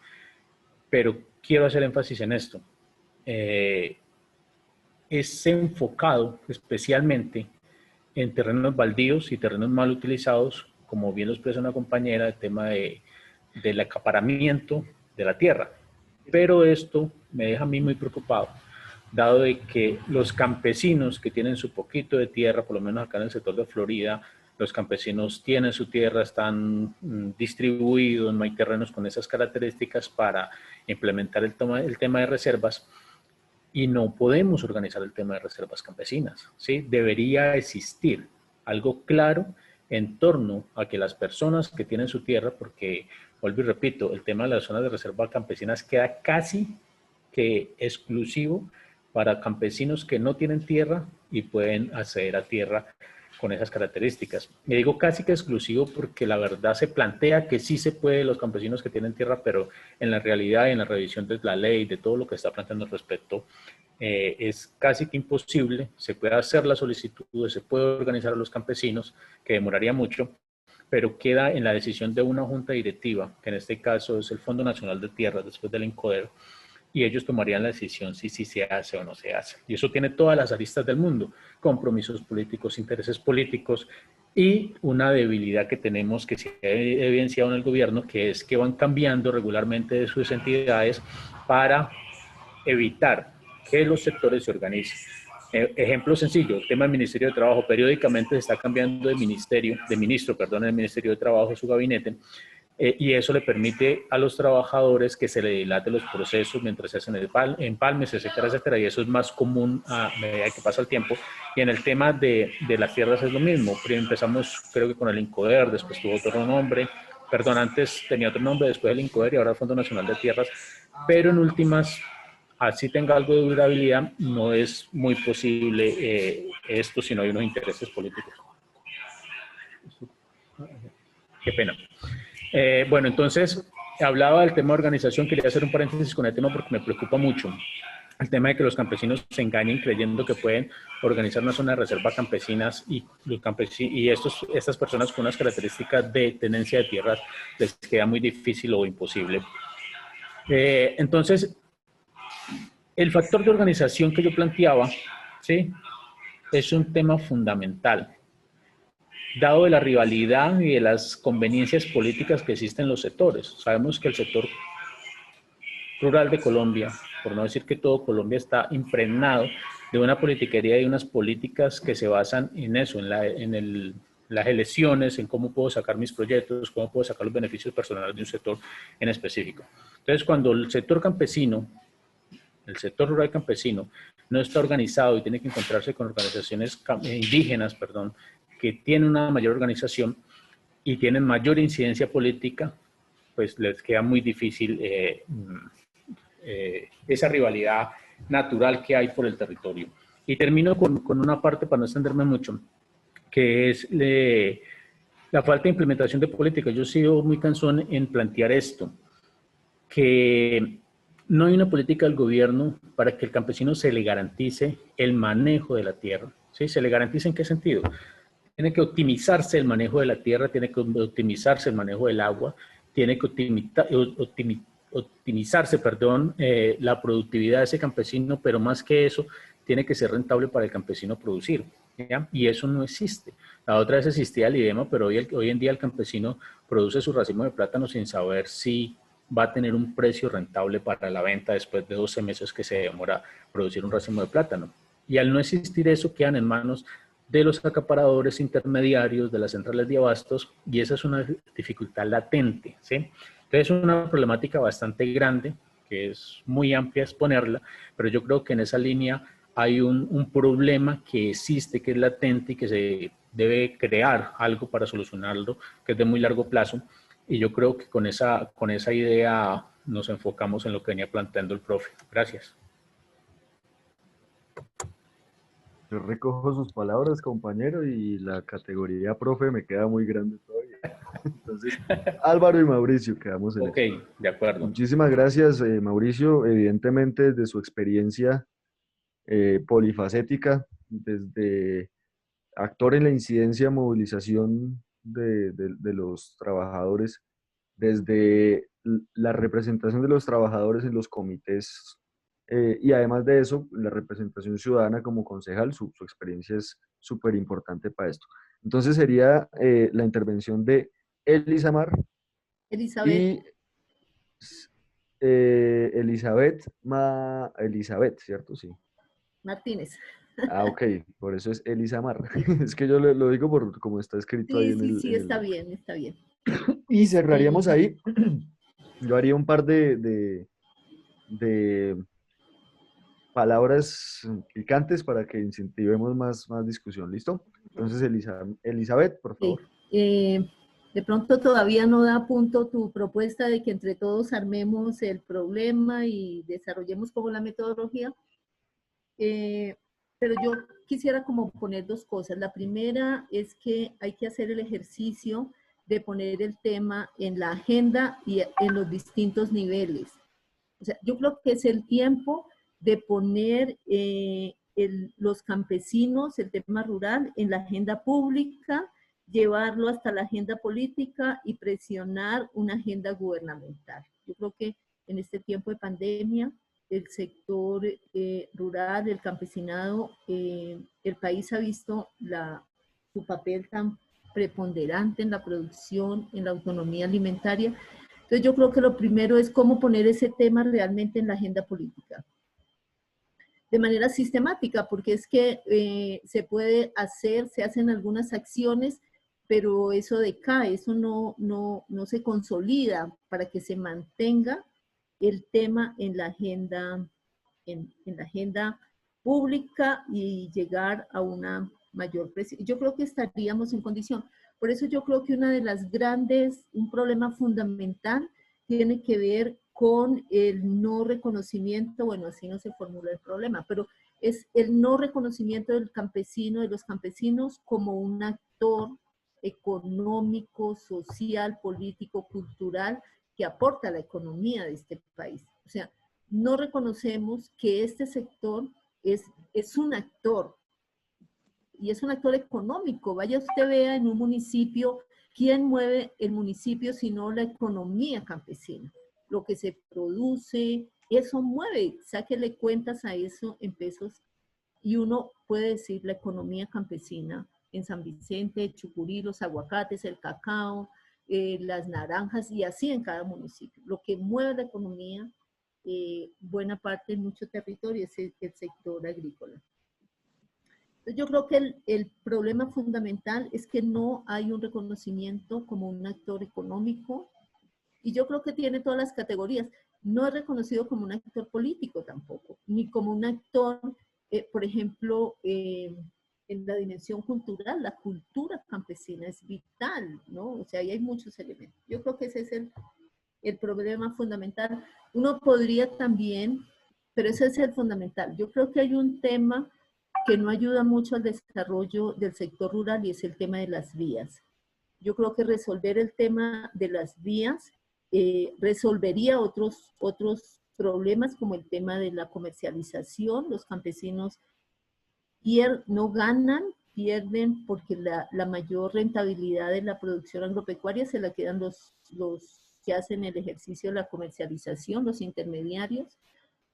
pero quiero hacer énfasis en esto. Es enfocado especialmente en terrenos baldíos y terrenos mal utilizados, como bien lo expresa una compañera, el tema del acaparamiento de la tierra. Pero esto me deja a mí muy preocupado, dado de que los campesinos que tienen su poquito de tierra, por lo menos acá en el sector de Florida, los campesinos tienen su tierra, están distribuidos, no hay terrenos con esas características para implementar el tema de reservas, y no podemos organizar el tema de reservas campesinas, ¿sí? Debería existir algo claro en torno a que las personas que tienen su tierra, porque, vuelvo y repito, el tema de las zonas de reserva campesinas queda casi que exclusivo para campesinos que no tienen tierra y pueden acceder a tierra con esas características. Me digo casi que exclusivo porque la verdad se plantea que sí se puede los campesinos que tienen tierra, pero en la realidad y en la revisión de la ley, de todo lo que está planteando al respecto, es casi que imposible. Se puede hacer la solicitud, se puede organizar a los campesinos, que demoraría mucho, pero queda en la decisión de una junta directiva, que en este caso es el Fondo Nacional de Tierras, después del INCODER, y ellos tomarían la decisión si se hace o no se hace. Y eso tiene todas las aristas del mundo, compromisos políticos, intereses políticos y una debilidad que tenemos que se ha evidenciado en el gobierno, que es que van cambiando regularmente de sus entidades para evitar que los sectores se organicen. Ejemplo sencillo, el tema del Ministerio de Trabajo, periódicamente se está cambiando de ministro, el Ministerio de Trabajo, su gabinete, y eso le permite a los trabajadores que se le dilaten los procesos mientras se hacen empalmes, etcétera, etcétera, y eso es más común a medida que pasa el tiempo. Y en el tema de las tierras es lo mismo. Primero empezamos, creo que con el INCODER, después tuvo otro nombre, perdón, antes tenía otro nombre, después el INCODER y ahora el Fondo Nacional de Tierras, pero en últimas, así tenga algo de durabilidad, no es muy posible esto si no hay unos intereses políticos. Qué pena. Bueno, entonces, hablaba del tema de organización, quería hacer un paréntesis con el tema porque me preocupa mucho. El tema de que los campesinos se engañen creyendo que pueden organizar una zona de reserva campesinas y estas personas con unas características de tenencia de tierras les queda muy difícil o imposible. Entonces, el factor de organización que yo planteaba, ¿sí?, es un tema fundamental. Dado de la rivalidad y de las conveniencias políticas que existen en los sectores. Sabemos que el sector rural de Colombia, por no decir que todo Colombia, está impregnado de una politiquería y unas políticas que se basan en eso, en las elecciones, en cómo puedo sacar mis proyectos, cómo puedo sacar los beneficios personales de un sector en específico. Entonces, cuando el sector rural campesino no está organizado y tiene que encontrarse con organizaciones indígenas, que tienen una mayor organización y tienen mayor incidencia política, pues les queda muy difícil esa rivalidad natural que hay por el territorio. Y termino con una parte, para no extenderme mucho, que es la falta de implementación de políticas. Yo he sido muy cansón en plantear esto, que no hay una política del gobierno para que el campesino se le garantice el manejo de la tierra. ¿Sí? ¿Se le garantiza en qué sentido? Tiene que optimizarse el manejo de la tierra, tiene que optimizarse el manejo del agua, tiene que optimizarse la productividad de ese campesino, pero más que eso, tiene que ser rentable para el campesino producir, ¿ya? Y eso no existe. La otra vez existía el IDEMA, pero hoy en día el campesino produce su racimo de plátano sin saber si va a tener un precio rentable para la venta después de 12 meses que se demora producir un racimo de plátano. Y al no existir eso, quedan en manos de los acaparadores intermediarios, de las centrales de abastos, y esa es una dificultad latente, ¿sí? Entonces es una problemática bastante grande, que es muy amplia exponerla, pero yo creo que en esa línea hay un problema que existe, que es latente y que se debe crear algo para solucionarlo, que es de muy largo plazo, y yo creo que con esa idea nos enfocamos en lo que venía planteando el profe. Gracias. Yo recojo sus palabras, compañero, y la categoría profe me queda muy grande todavía. Entonces, Álvaro y Mauricio, quedamos en Ok, eso. de acuerdo. Muchísimas gracias, Mauricio. Evidentemente, desde su experiencia polifacética, desde actor en la incidencia, movilización de los trabajadores, desde la representación de los trabajadores en los comités, y además de eso, la representación ciudadana como concejal, su experiencia es súper importante para esto. Entonces sería la intervención de Elisamar Elizabeth. y Elizabeth, ¿cierto? Sí. Martínez. Ah, ok, por eso es Elisamar. Es que yo lo digo por como está escrito ahí en el... Sí, está bien, está bien. Y cerraríamos ahí. Yo haría un par de palabras picantes para que incentivemos más discusión. ¿Listo? Entonces, Elizabeth, por favor. De pronto todavía no da punto tu propuesta de que entre todos armemos el problema y desarrollemos como la metodología. Pero yo quisiera como poner dos cosas. La primera es que hay que hacer el ejercicio de poner el tema en la agenda y en los distintos niveles. O sea, yo creo que es el tiempo de poner los campesinos, el tema rural, en la agenda pública, llevarlo hasta la agenda política y presionar una agenda gubernamental. Yo creo que en este tiempo de pandemia el sector rural, el campesinado, el país ha visto su papel tan preponderante en la producción, en la autonomía alimentaria. Entonces yo creo que lo primero es cómo poner ese tema realmente en la agenda política. De manera sistemática, porque es que se puede hacer, se hacen algunas acciones, pero eso decae, eso no se consolida para que se mantenga el tema en la agenda, en la agenda pública y llegar a una mayor presión. Yo creo que estaríamos en condición. Por eso yo creo que una de las grandes, un problema fundamental tiene que ver con el no reconocimiento, bueno, así no se formula el problema, pero es el no reconocimiento del campesino, de los campesinos como un actor económico, social, político, cultural, que aporta a la economía de este país. O sea, no reconocemos que este sector es un actor, y es un actor económico. Vaya usted vea en un municipio, ¿quién mueve el municipio sino la economía campesina? Lo que se produce, eso mueve, sáquele cuentas a eso en pesos, y uno puede decir la economía campesina en San Vicente, Chucurí, los aguacates, el cacao, las naranjas, y así en cada municipio. Lo que mueve la economía, buena parte en mucho territorio, es el sector agrícola. Yo creo que el problema fundamental es que no hay un reconocimiento como un actor económico, y yo creo que tiene todas las categorías. No es reconocido como un actor político tampoco, ni como un actor, por ejemplo, en la dimensión cultural. La cultura campesina es vital, ¿no? O sea, ahí hay muchos elementos. Yo creo que ese es el problema fundamental. Uno podría también, pero ese es el fundamental. Yo creo que hay un tema que no ayuda mucho al desarrollo del sector rural, y es el tema de las vías. Yo creo que resolver el tema de las vías resolvería otros problemas, como el tema de la comercialización. Los campesinos no ganan, pierden, porque la mayor rentabilidad de la producción agropecuaria se la quedan los que hacen el ejercicio de la comercialización, los intermediarios,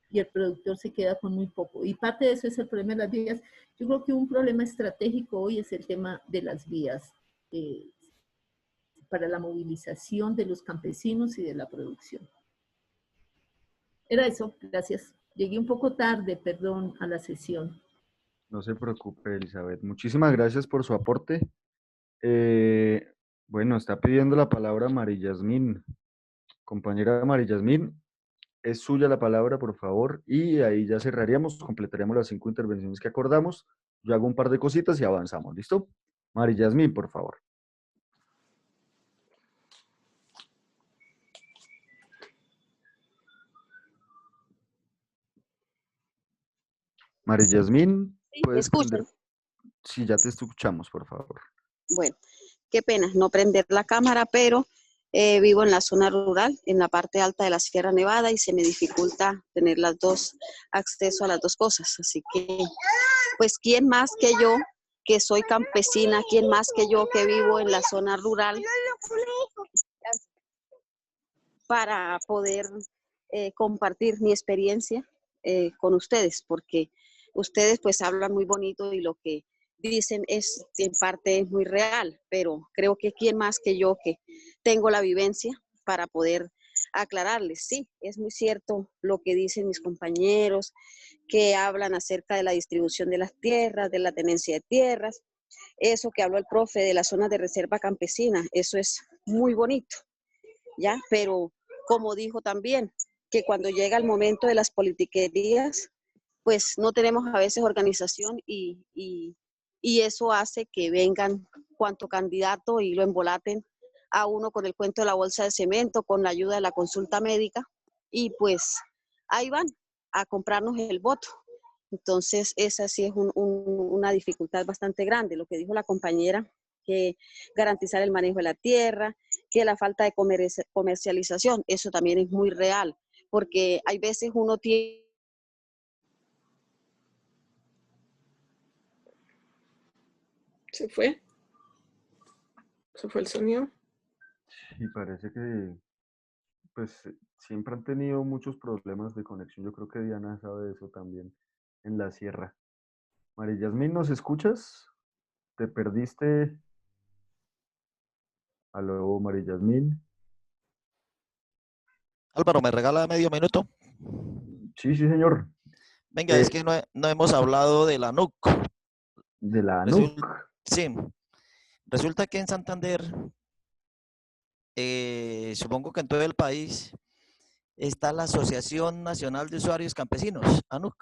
y el productor se queda con muy poco. Y parte de eso es el problema de las vías. Yo creo que un problema estratégico hoy es el tema de las vías para la movilización de los campesinos y de la producción. Era eso, gracias. Llegué un poco tarde, perdón, a la sesión. No se preocupe, Elizabeth. Muchísimas gracias por su aporte. Bueno, está pidiendo la palabra María Yasmín. Compañera María Yasmín, es suya la palabra, por favor, y ahí ya cerraríamos, completaríamos las 5 intervenciones que acordamos. Yo hago un par de cositas y avanzamos, ¿listo? María Yasmín, por favor. María Yasmín, Sí, ¿me puedes prender. escuchan? Sí, ya te escuchamos, por favor. Bueno, qué pena no prender la cámara, pero vivo en la zona rural, en la parte alta de la Sierra Nevada, y se me dificulta tener acceso a las dos cosas. Así que, pues, ¿quién más que yo, que soy campesina, quién más que yo que vivo en la zona rural, para poder compartir mi experiencia con ustedes? Porque ustedes pues hablan muy bonito y lo que dicen es en parte muy real, pero creo que quién más que yo que tengo la vivencia para poder aclararles. Sí, es muy cierto lo que dicen mis compañeros, que hablan acerca de la distribución de las tierras, de la tenencia de tierras, eso que habló el profe de las zonas de reserva campesina, eso es muy bonito, ¿ya? Pero como dijo también, que cuando llega el momento de las politiquerías, pues no tenemos a veces organización, y eso hace que vengan cuanto candidato y lo embolaten a uno con el cuento de la bolsa de cemento, con la ayuda de la consulta médica, y pues ahí van a comprarnos el voto. Entonces esa sí es una dificultad bastante grande, lo que dijo la compañera, que garantizar el manejo de la tierra, que la falta de comercialización, eso también es muy real, porque hay veces uno tiene... ¿Se fue? ¿Se fue el sonido? Sí, parece que pues siempre han tenido muchos problemas de conexión. Yo creo que Diana sabe de eso también en la sierra. María Yasmín, ¿nos escuchas? ¿Te perdiste? Aló, María Yasmín. Álvaro, ¿me regala medio minuto? Sí, sí, señor. Venga, es que no hemos hablado de la NUC. De la ANUC. Sí, resulta que en Santander, supongo que en todo el país, está la Asociación Nacional de Usuarios Campesinos, ANUC.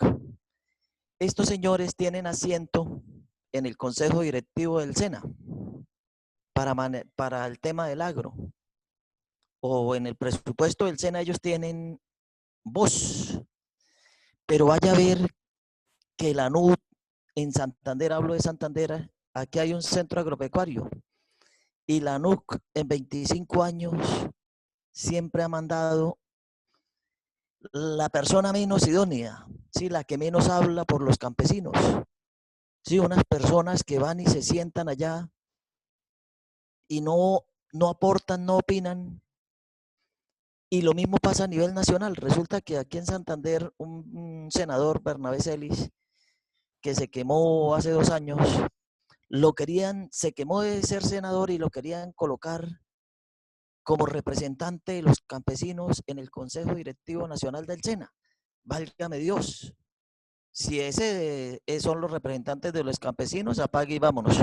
Estos señores tienen asiento en el Consejo Directivo del SENA para el tema del agro. O en el presupuesto del SENA ellos tienen voz. Pero vaya a ver que la ANUC en Santander, hablo de Santander, aquí hay un centro agropecuario. Y la ANUC en 25 años siempre ha mandado la persona menos idónea, ¿sí? La que menos habla por los campesinos. ¿Sí? Unas personas que van y se sientan allá y no aportan, no opinan. Y lo mismo pasa a nivel nacional. Resulta que aquí en Santander un senador, Bernabé Celis, que se quemó hace 2 años, se quemó de ser senador y lo querían colocar como representante de los campesinos en el Consejo Directivo Nacional del SENA. Válgame Dios. Si ese son los representantes de los campesinos, apague y vámonos.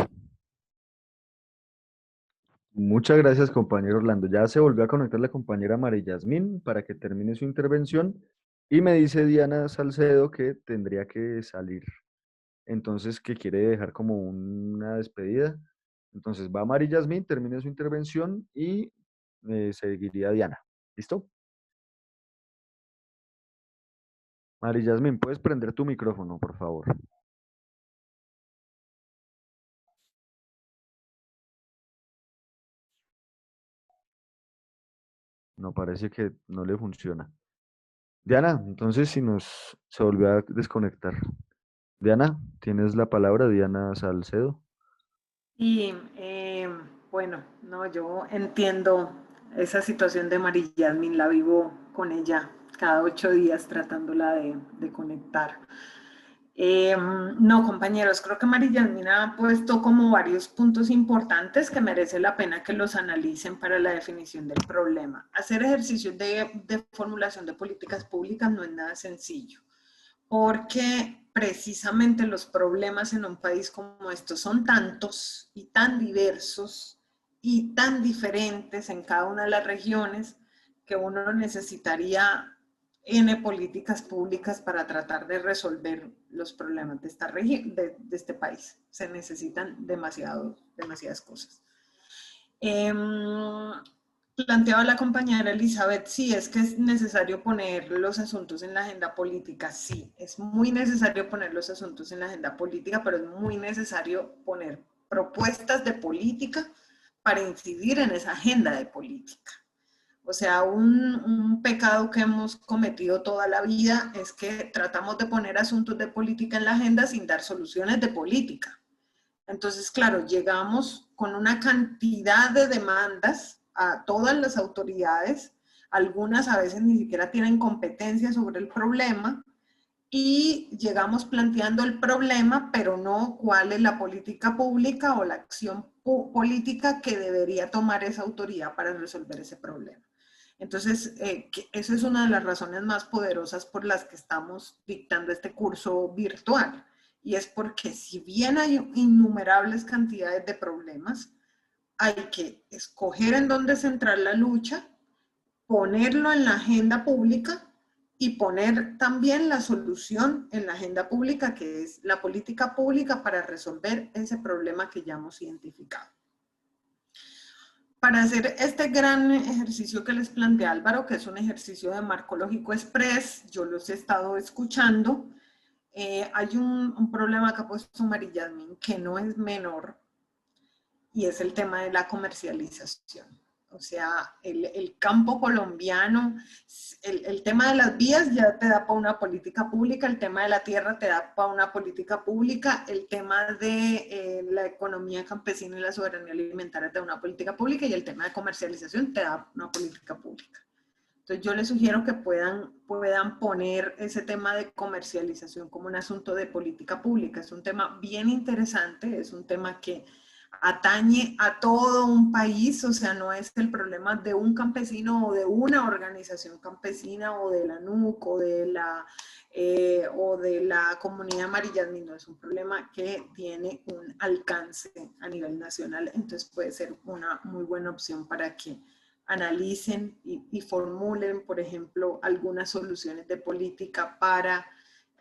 Muchas gracias, compañero Orlando. Ya se volvió a conectar la compañera María Yasmín para que termine su intervención. Y me dice Diana Salcedo que tendría que salir. Entonces, que quiere dejar como una despedida. Entonces, va María Yasmín, termina su intervención y seguiría Diana. ¿Listo? María Yasmín, ¿puedes prender tu micrófono, por favor? No, parece que no le funciona. Diana, entonces si se volvió a desconectar. Diana, tienes la palabra, Diana Salcedo. Y bueno, no, yo entiendo esa situación de María Yasmin, la vivo con ella cada 8 días tratándola de conectar. No, compañeros, creo que María Yasmin ha puesto como varios puntos importantes que merece la pena que los analicen para la definición del problema. Hacer ejercicios de formulación de políticas públicas no es nada sencillo, porque precisamente los problemas en un país como estos son tantos y tan diversos y tan diferentes en cada una de las regiones que uno necesitaría N políticas públicas para tratar de resolver los problemas de esta región, de este país. Se necesitan demasiadas cosas. Planteaba la compañera Elizabeth, sí, es que es necesario poner los asuntos en la agenda política, sí, es muy necesario poner los asuntos en la agenda política, pero es muy necesario poner propuestas de política para incidir en esa agenda de política. O sea, un pecado que hemos cometido toda la vida es que tratamos de poner asuntos de política en la agenda sin dar soluciones de política. Entonces, claro, llegamos con una cantidad de demandas a todas las autoridades, algunas a veces ni siquiera tienen competencia sobre el problema, y llegamos planteando el problema, pero no cuál es la política pública o la acción política que debería tomar esa autoridad para resolver ese problema. Entonces, esa es una de las razones más poderosas por las que estamos dictando este curso virtual. Y es porque si bien hay innumerables cantidades de problemas, hay que escoger en dónde centrar la lucha, ponerlo en la agenda pública y poner también la solución en la agenda pública, que es la política pública para resolver ese problema que ya hemos identificado. Para hacer este gran ejercicio que les planteé Álvaro, que es un ejercicio de marco lógico express, yo los he estado escuchando, hay un problema que ha puesto María Yasmín que no es menor, y es el tema de la comercialización. O sea, el campo colombiano, el tema de las vías ya te da para una política pública, el tema de la tierra te da para una política pública, el tema de la economía campesina y la soberanía alimentaria te da una política pública, y el tema de comercialización te da una política pública. Entonces yo les sugiero que puedan poner ese tema de comercialización como un asunto de política pública. Es un tema bien interesante, es un tema que atañe a todo un país, o sea, no es el problema de un campesino o de una organización campesina o de la NUC o de la comunidad Marillaní, no, es un problema que tiene un alcance a nivel nacional, entonces puede ser una muy buena opción para que analicen y formulen, por ejemplo, algunas soluciones de política para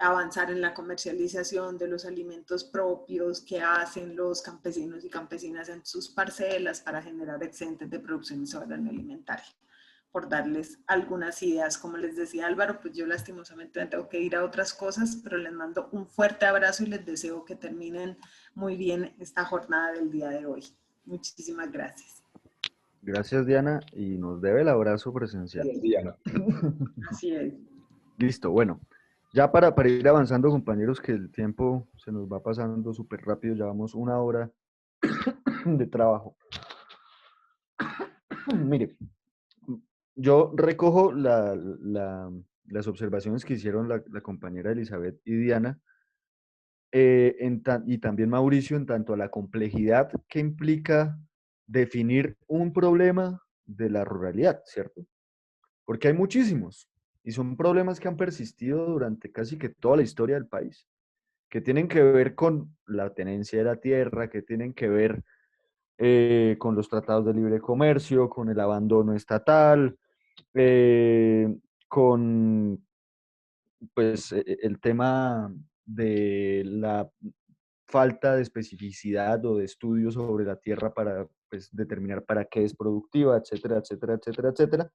avanzar en la comercialización de los alimentos propios que hacen los campesinos y campesinas en sus parcelas para generar excedentes de producción y soberanía alimentaria. Por darles algunas ideas, como les decía Álvaro, pues yo lastimosamente tengo que ir a otras cosas, pero les mando un fuerte abrazo y les deseo que terminen muy bien esta jornada del día de hoy. Muchísimas gracias. Gracias, Diana, y nos debe el abrazo presencial. Gracias, Diana. Así es. Listo, bueno. Ya para ir avanzando, compañeros, que el tiempo se nos va pasando súper rápido, llevamos 1 hora de trabajo. Mire, yo recojo las observaciones que hicieron la compañera Elizabeth y Diana, y también Mauricio, en tanto a la complejidad que implica definir un problema de la ruralidad, ¿cierto? Porque hay muchísimos, y son problemas que han persistido durante casi que toda la historia del país, que tienen que ver con la tenencia de la tierra, que tienen que ver con los tratados de libre comercio, con el abandono estatal, con pues el tema de la falta de especificidad o de estudios sobre la tierra para pues, determinar para qué es productiva, etcétera, etcétera, etcétera, etcétera.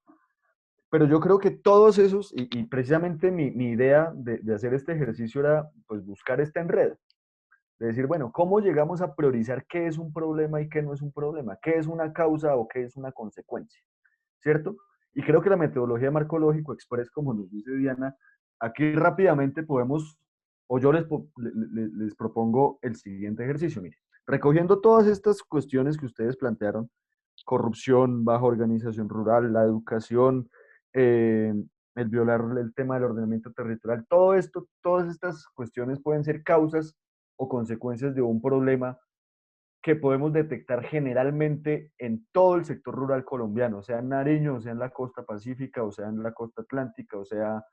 Pero yo creo que todos esos, y precisamente mi idea de hacer este ejercicio era pues buscar este enredo, de decir, bueno, ¿cómo llegamos a priorizar qué es un problema y qué no es un problema? ¿Qué es una causa o qué es una consecuencia? ¿Cierto? Y creo que la metodología de marco lógico express, como nos dice Diana, aquí rápidamente podemos, o yo les propongo el siguiente ejercicio, mire, recogiendo todas estas cuestiones que ustedes plantearon, corrupción, baja organización rural, la educación, el violar el tema del ordenamiento territorial, todo esto, todas estas cuestiones pueden ser causas o consecuencias de un problema que podemos detectar generalmente en todo el sector rural colombiano, sea en Nariño, o sea en la costa pacífica, o sea en la costa atlántica, o sea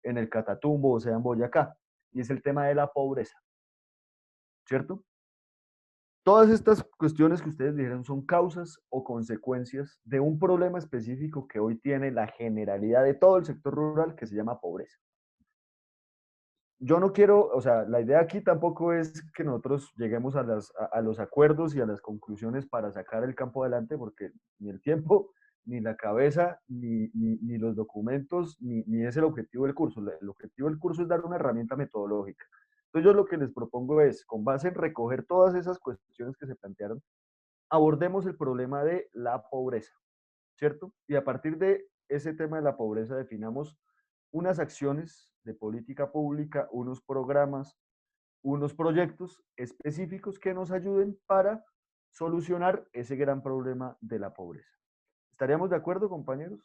en el Catatumbo, o sea en Boyacá, y es el tema de la pobreza, ¿cierto? Todas estas cuestiones que ustedes dijeron son causas o consecuencias de un problema específico que hoy tiene la generalidad de todo el sector rural, que se llama pobreza. Yo no quiero, o sea, la idea aquí tampoco es que nosotros lleguemos a los acuerdos y a las conclusiones para sacar el campo adelante, porque ni el tiempo, ni la cabeza, ni los documentos, ni es el objetivo del curso. El objetivo del curso es dar una herramienta metodológica. Entonces yo lo que les propongo es, con base en recoger todas esas cuestiones que se plantearon, abordemos el problema de la pobreza, ¿cierto? Y a partir de ese tema de la pobreza definamos unas acciones de política pública, unos programas, unos proyectos específicos que nos ayuden para solucionar ese gran problema de la pobreza. ¿Estaríamos de acuerdo, compañeros?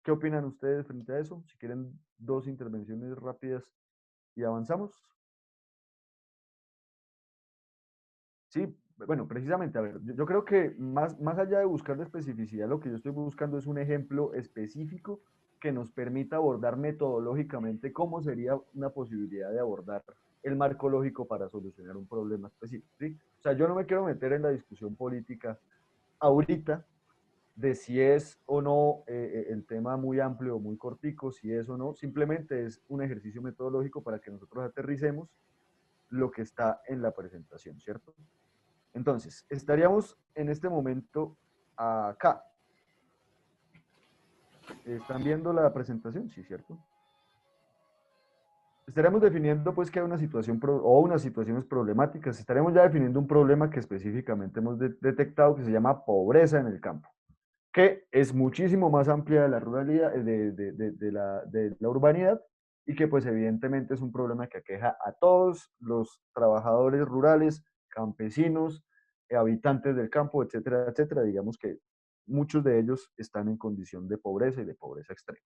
¿Qué opinan ustedes frente a eso? Si quieren 2 intervenciones rápidas y avanzamos. Sí, bueno, precisamente, a ver, yo creo que más allá de buscar la especificidad, lo que yo estoy buscando es un ejemplo específico que nos permita abordar metodológicamente cómo sería una posibilidad de abordar el marco lógico para solucionar un problema específico, ¿sí? O sea, yo no me quiero meter en la discusión política ahorita de si es o no el tema muy amplio o muy cortico, si es o no, simplemente es un ejercicio metodológico para que nosotros aterricemos lo que está en la presentación, ¿cierto? Entonces, estaríamos en este momento acá. ¿Están viendo la presentación? Sí, ¿cierto? Estaremos definiendo pues que hay una situación o unas situaciones problemáticas. Estaremos ya definiendo un problema que específicamente hemos detectado que se llama pobreza en el campo, que es muchísimo más amplia de la ruralidad, de la urbanidad, y que pues evidentemente es un problema que aqueja a todos los trabajadores rurales, campesinos, habitantes del campo, etcétera, etcétera. Digamos que muchos de ellos están en condición de pobreza y de pobreza extrema.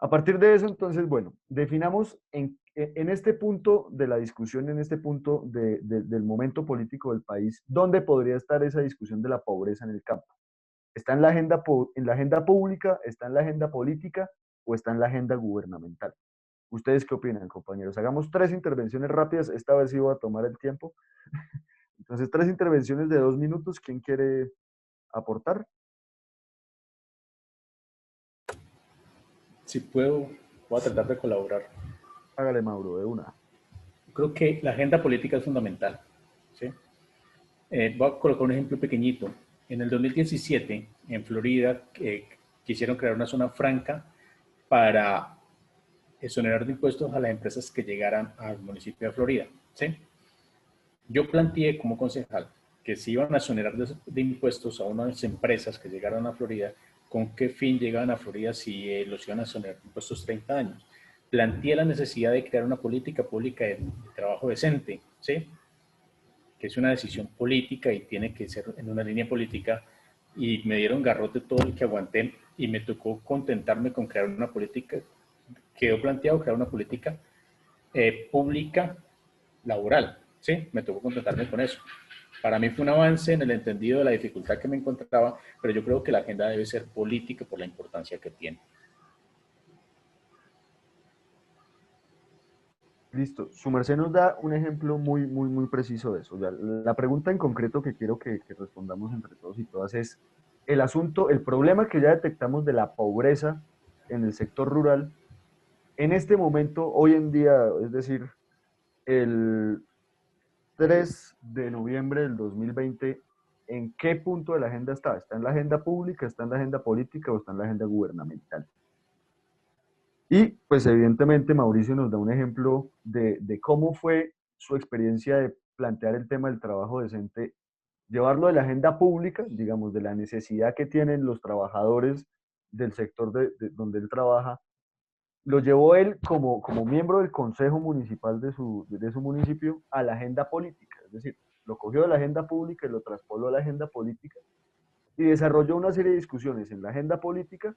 A partir de eso, entonces, bueno, definamos en este punto de la discusión, en este punto del momento político del país, ¿dónde podría estar esa discusión de la pobreza en el campo? ¿Está en la agenda pública, está en la agenda política o está en la agenda gubernamental? ¿Ustedes qué opinan, compañeros? Hagamos 3 intervenciones rápidas, esta vez sí voy a tomar el tiempo. Entonces, 3 intervenciones de 2 minutos, ¿quién quiere aportar? Si puedo, voy a tratar de colaborar. Hágale, Mauro, de una. Creo que la agenda política es fundamental, ¿sí? Voy a colocar un ejemplo pequeñito. En el 2017, en Florida, quisieron crear una zona franca para exonerar de impuestos a las empresas que llegaran al municipio de Florida, ¿sí? Yo planteé como concejal que si iban a exonerar de impuestos a unas empresas que llegaran a Florida, ¿con qué fin llegaban a Florida si los iban a exonerar de impuestos 30 años? Planteé la necesidad de crear una política pública de trabajo decente, ¿sí? Que es una decisión política y tiene que ser en una línea política, y me dieron garrote todo el que aguanté y me tocó contentarme con crear una política. Quedó planteado crear una política pública laboral, ¿sí? Me tocó contentarme con eso. Para mí fue un avance en el entendido de la dificultad que me encontraba, pero yo creo que la agenda debe ser política por la importancia que tiene. Listo. Su merced nos da un ejemplo muy preciso de eso. Ya, la pregunta en concreto que quiero que respondamos entre todos y todas es el asunto, el problema que ya detectamos de la pobreza en el sector rural. En este momento, hoy en día, es decir, el 3 de noviembre del 2020, ¿en qué punto de la agenda está? ¿Está en la agenda pública, está en la agenda política o está en la agenda gubernamental? Y pues evidentemente Mauricio nos da un ejemplo de cómo fue su experiencia de plantear el tema del trabajo decente, llevarlo de la agenda pública, digamos, de la necesidad que tienen los trabajadores del sector donde él trabaja, lo llevó él como miembro del consejo municipal de su municipio a la agenda política, es decir, lo cogió de la agenda pública y lo traspoló a la agenda política y desarrolló una serie de discusiones en la agenda política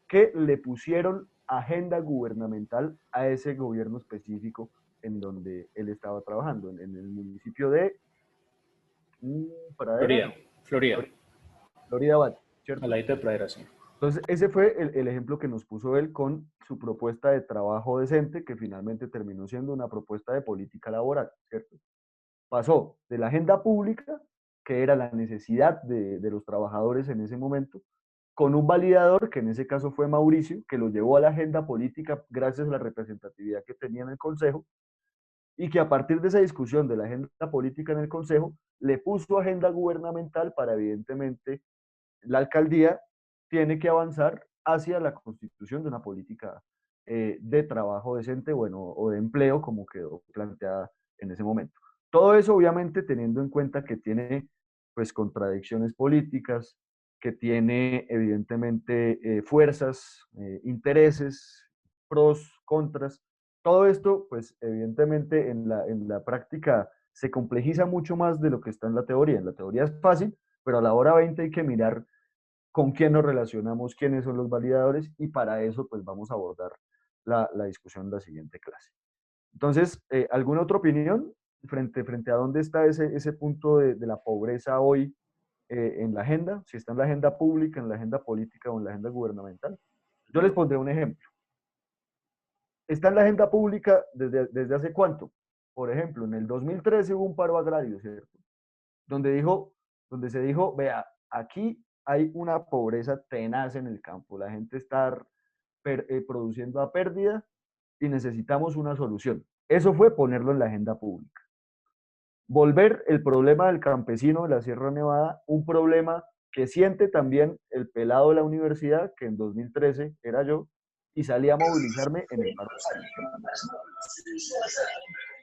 que le pusieron agenda gubernamental a ese gobierno específico en donde él estaba trabajando, en el municipio de Pradera. Florida Valle, ¿cierto? Al ladito de Pradera, sí. Entonces, ese fue el ejemplo que nos puso él con su propuesta de trabajo decente, que finalmente terminó siendo una propuesta de política laboral, ¿cierto? Pasó de la agenda pública, que era la necesidad de los trabajadores en ese momento, con un validador, que en ese caso fue Mauricio, que lo llevó a la agenda política gracias a la representatividad que tenía en el Consejo, y que a partir de esa discusión de la agenda política en el Consejo, le puso agenda gubernamental para, evidentemente, la alcaldía tiene que avanzar hacia la constitución de una política de trabajo decente, bueno, o de empleo, como quedó planteada en ese momento. Todo eso, obviamente, teniendo en cuenta que tiene, pues, contradicciones políticas, que tiene, evidentemente, fuerzas, intereses, pros, contras. Todo esto, pues, evidentemente, en la práctica se complejiza mucho más de lo que está en la teoría. En la teoría es fácil, pero a la hora 20 hay que mirar con quién nos relacionamos, quiénes son los validadores, y para eso pues vamos a abordar la discusión en la siguiente clase. Entonces, ¿alguna otra opinión frente a dónde está ese punto de la pobreza hoy en la agenda? Si está en la agenda pública, en la agenda política o en la agenda gubernamental. Yo les pondré un ejemplo. ¿Está en la agenda pública desde hace cuánto? Por ejemplo, en el 2013 hubo un paro agrario, ¿cierto? Donde se dijo, vea, aquí hay una pobreza tenaz en el campo, la gente está produciendo a pérdida y necesitamos una solución. Eso fue ponerlo en la agenda pública. Volver el problema del campesino de la Sierra Nevada, un problema que siente también el pelado de la universidad, que en 2013 era yo, y salí a movilizarme en el paro.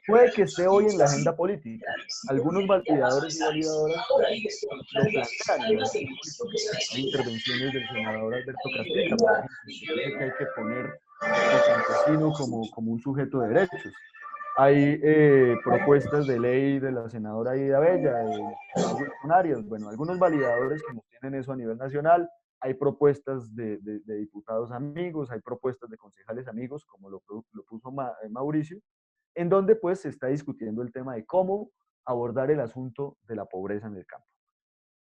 Puede que esté hoy en la agenda política. Algunos validadores y validadoras lo plantean en la agenda política. Hay intervenciones del senador Alberto Castillo, por ejemplo, que dice que hay que poner al campesino como un sujeto de derechos. Hay propuestas de ley de la senadora Ida Bella, de Wilson Arias, bueno, algunos validadores que nos tienen tienen eso a nivel nacional, hay propuestas de diputados amigos, hay propuestas de concejales amigos, como lo puso Mauricio, en donde pues se está discutiendo el tema de cómo abordar el asunto de la pobreza en el campo.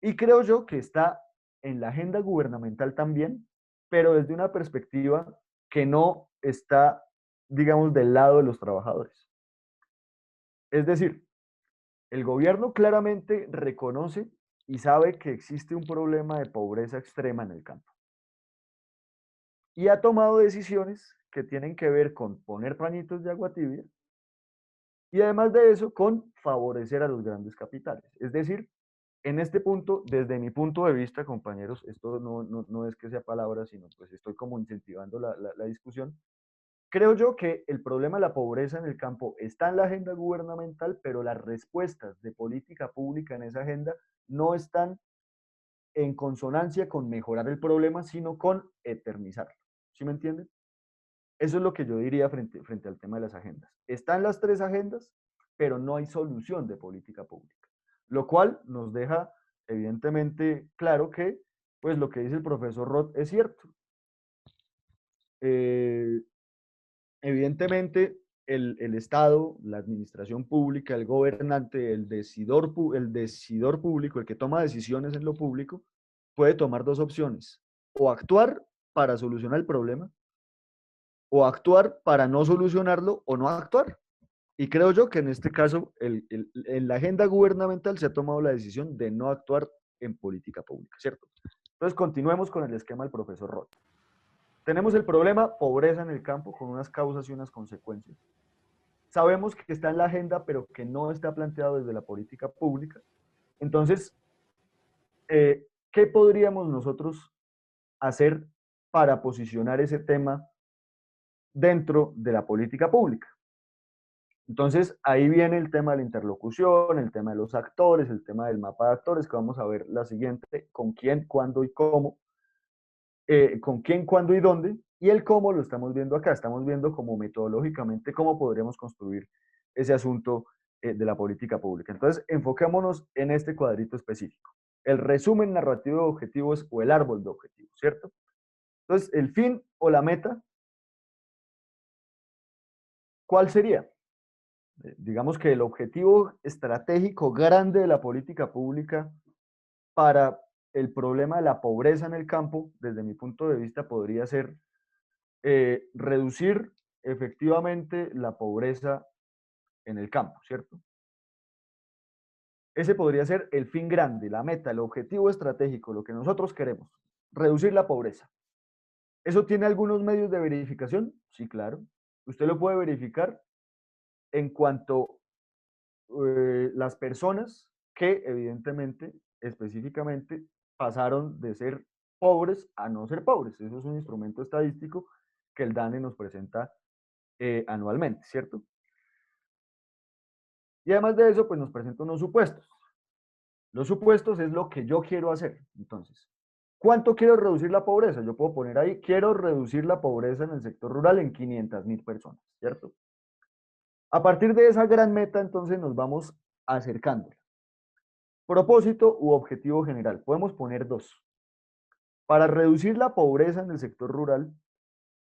Y creo yo que está en la agenda gubernamental también, pero desde una perspectiva que no está, digamos, del lado de los trabajadores. Es decir, el gobierno claramente reconoce y sabe que existe un problema de pobreza extrema en el campo. Y ha tomado decisiones que tienen que ver con poner pañitos de agua tibia y además de eso con favorecer a los grandes capitales. Es decir, en este punto, desde mi punto de vista, compañeros, esto no es que sea palabra, sino pues estoy como incentivando la discusión. Creo yo que el problema de la pobreza en el campo está en la agenda gubernamental, pero las respuestas de política pública en esa agenda no están en consonancia con mejorar el problema, sino con eternizarlo. ¿Sí me entienden? Eso es lo que yo diría frente al tema de las agendas. Están las tres agendas, pero no hay solución de política pública. Lo cual nos deja evidentemente claro que, pues lo que dice el profesor Roth es cierto. Evidentemente, el Estado, la administración pública, el gobernante, el decidor público, el que toma decisiones en lo público, puede tomar dos opciones: o actuar para solucionar el problema, o actuar para no solucionarlo, o no actuar. Y creo yo que en este caso, en la agenda gubernamental se ha tomado la decisión de no actuar en política pública, ¿cierto? Entonces, continuemos con el esquema del profesor Roth. Tenemos el problema pobreza en el campo con unas causas y unas consecuencias. Sabemos que está en la agenda, pero que no está planteado desde la política pública. Entonces, ¿qué podríamos nosotros hacer para posicionar ese tema dentro de la política pública? Entonces, ahí viene el tema de la interlocución, el tema de los actores, el tema del mapa de actores, que vamos a ver la siguiente: con quién, cuándo y cómo. Con quién, cuándo y dónde, y el cómo lo estamos viendo acá. Estamos viendo como metodológicamente cómo podríamos construir ese asunto de la política pública. Entonces, enfoquémonos en este cuadrito específico: el resumen narrativo de objetivos o el árbol de objetivos, ¿cierto? Entonces, el fin o la meta, ¿cuál sería? Digamos que el objetivo estratégico grande de la política pública para el problema de la pobreza en el campo, desde mi punto de vista, podría ser reducir efectivamente la pobreza en el campo, ¿cierto? Ese podría ser el fin grande, la meta, el objetivo estratégico, lo que nosotros queremos: reducir la pobreza. ¿Eso tiene algunos medios de verificación? Sí, claro. Usted lo puede verificar en cuanto las personas que evidentemente, específicamente, pasaron de ser pobres a no ser pobres. Eso es un instrumento estadístico que el DANE nos presenta anualmente, ¿cierto? Y además de eso, pues nos presenta unos supuestos. Los supuestos es lo que yo quiero hacer. Entonces, ¿cuánto quiero reducir la pobreza? Yo puedo poner ahí: quiero reducir la pobreza en el sector rural en 500.000 personas, ¿cierto? A partir de esa gran meta, entonces nos vamos acercando. Propósito u objetivo general. Podemos poner dos. Para reducir la pobreza en el sector rural,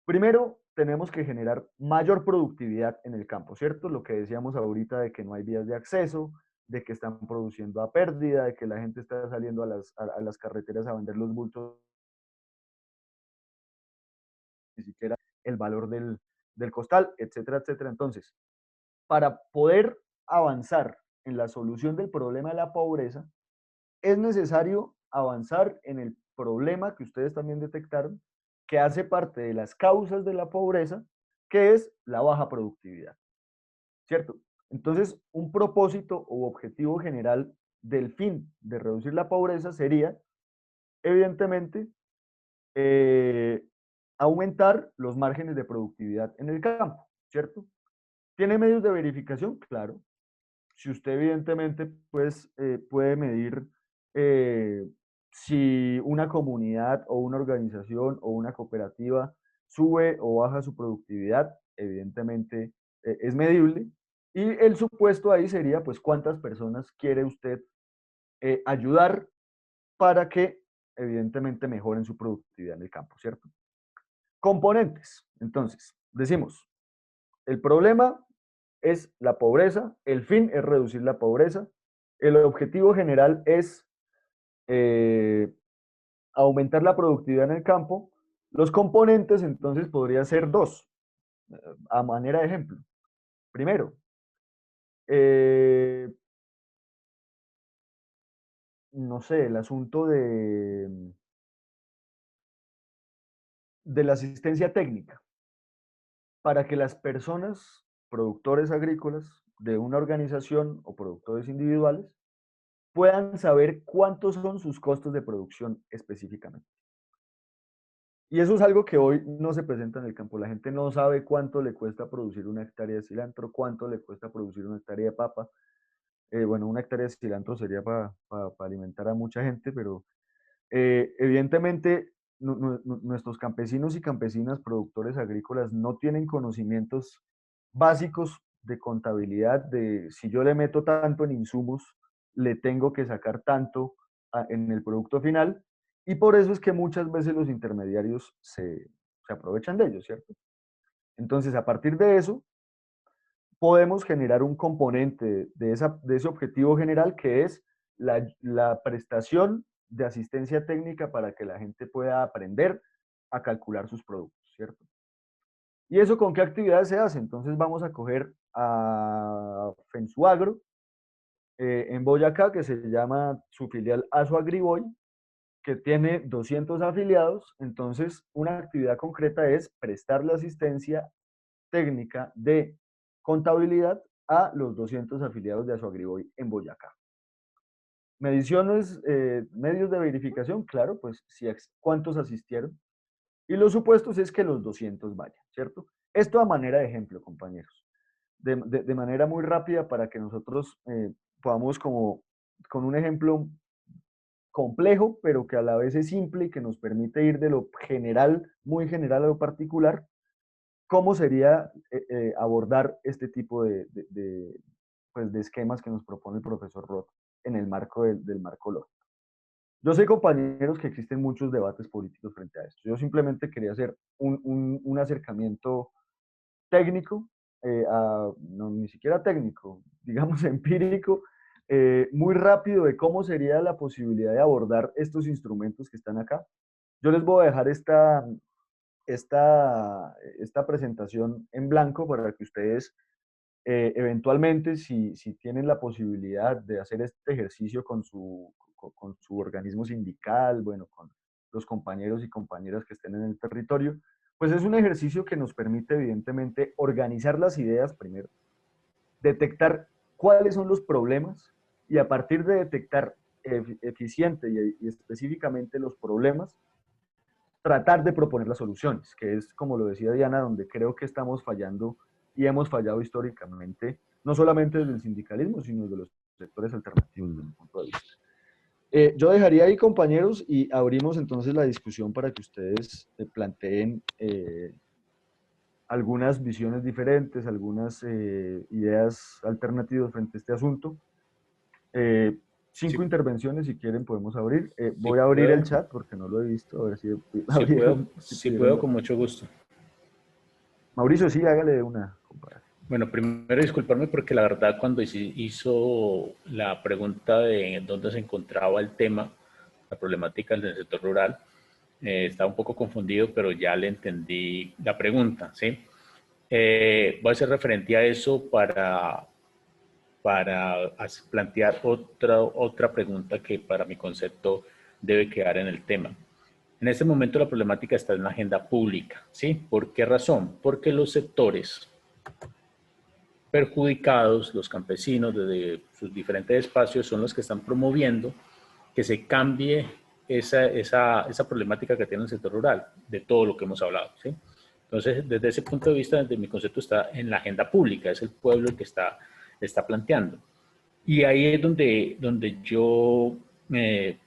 primero tenemos que generar mayor productividad en el campo, ¿cierto? Lo que decíamos ahorita de que no hay vías de acceso, de que están produciendo a pérdida, de que la gente está saliendo a las carreteras a vender los bultos, ni siquiera el valor del costal, etcétera, etcétera. Entonces, para poder avanzar en la solución del problema de la pobreza, es necesario avanzar en el problema que ustedes también detectaron, que hace parte de las causas de la pobreza, que es la baja productividad, ¿cierto? Entonces, un propósito o objetivo general del fin de reducir la pobreza sería, evidentemente, aumentar los márgenes de productividad en el campo, ¿cierto? ¿Tiene medios de verificación? Claro. Si usted evidentemente pues, puede medir si una comunidad o una organización o una cooperativa sube o baja su productividad, evidentemente es medible. Y el supuesto ahí sería, pues, cuántas personas quiere usted ayudar para que evidentemente mejoren su productividad en el campo, ¿cierto? Componentes. Entonces, decimos, el problema es la pobreza, el fin es reducir la pobreza, el objetivo general es aumentar la productividad en el campo. Los componentes entonces podría ser dos, a manera de ejemplo. Primero, no sé, el asunto de la asistencia técnica, para que las personas, productores agrícolas de una organización o productores individuales, puedan saber cuántos son sus costos de producción específicamente. Y eso es algo que hoy no se presenta en el campo. La gente no sabe cuánto le cuesta producir una hectárea de cilantro, cuánto le cuesta producir una hectárea de papa. Bueno, una hectárea de cilantro sería para alimentar a mucha gente, pero evidentemente nuestros campesinos y campesinas productores agrícolas no tienen conocimientos básicos de contabilidad, de si yo le meto tanto en insumos, le tengo que sacar tanto en el producto final, y por eso es que muchas veces los intermediarios se aprovechan de ellos, ¿cierto? Entonces, a partir de eso, podemos generar un componente de ese objetivo general, que es la prestación de asistencia técnica para que la gente pueda aprender a calcular sus productos, ¿cierto? ¿Y eso con qué actividades se hace? Entonces vamos a coger a Fensuagro, en Boyacá, que se llama su filial Asoagriboy, que tiene 200 afiliados. Entonces, una actividad concreta es prestarle asistencia técnica de contabilidad a los 200 afiliados de Asoagriboy en Boyacá. Mediciones, medios de verificación, claro, pues si cuántos asistieron. Y los supuestos es que los 200 vayan, ¿cierto? Esto a manera de ejemplo, compañeros. De manera muy rápida para que nosotros podamos, como con un ejemplo complejo, pero que a la vez es simple y que nos permite ir de lo general, muy general a lo particular, cómo sería abordar este tipo pues, de esquemas que nos propone el profesor Roth en el marco del marco lógico. Yo sé, compañeros, que existen muchos debates políticos frente a esto. Yo simplemente quería hacer un acercamiento técnico, no, ni siquiera técnico, digamos empírico, muy rápido, de cómo sería la posibilidad de abordar estos instrumentos que están acá. Yo les voy a dejar esta presentación en blanco para que ustedes eventualmente, si tienen la posibilidad de hacer este ejercicio con su organismo sindical, bueno, con los compañeros y compañeras que estén en el territorio, pues es un ejercicio que nos permite evidentemente organizar las ideas primero, detectar cuáles son los problemas, y a partir de detectar eficiente y específicamente los problemas, tratar de proponer las soluciones, que es, como lo decía Diana, donde creo que estamos fallando y hemos fallado históricamente, no solamente desde el sindicalismo, sino desde los sectores alternativos desde mi punto de vista. Yo dejaría ahí, compañeros, y abrimos entonces la discusión para que ustedes planteen algunas visiones diferentes, algunas ideas alternativas frente a este asunto. 5 intervenciones, si quieren, podemos abrir. Voy a abrir el chat porque no lo he visto. A ver si puedo, con mucho gusto. Mauricio, sí, hágale una, compadre. Bueno, primero disculparme porque la verdad cuando hizo la pregunta de dónde se encontraba el tema, la problemática del sector rural, estaba un poco confundido, pero ya le entendí la pregunta, ¿sí? Voy a hacer referencia a eso para plantear otra pregunta que para mi concepto debe quedar en el tema. En este momento la problemática está en la agenda pública, ¿sí? ¿Por qué razón? Porque los sectores perjudicados, los campesinos desde sus diferentes espacios, son los que están promoviendo que se cambie esa problemática que tiene el sector rural, de todo lo que hemos hablado, ¿sí? Entonces, desde ese punto de vista, desde mi concepto, está en la agenda pública, es el pueblo el que está planteando. Y ahí es donde yo,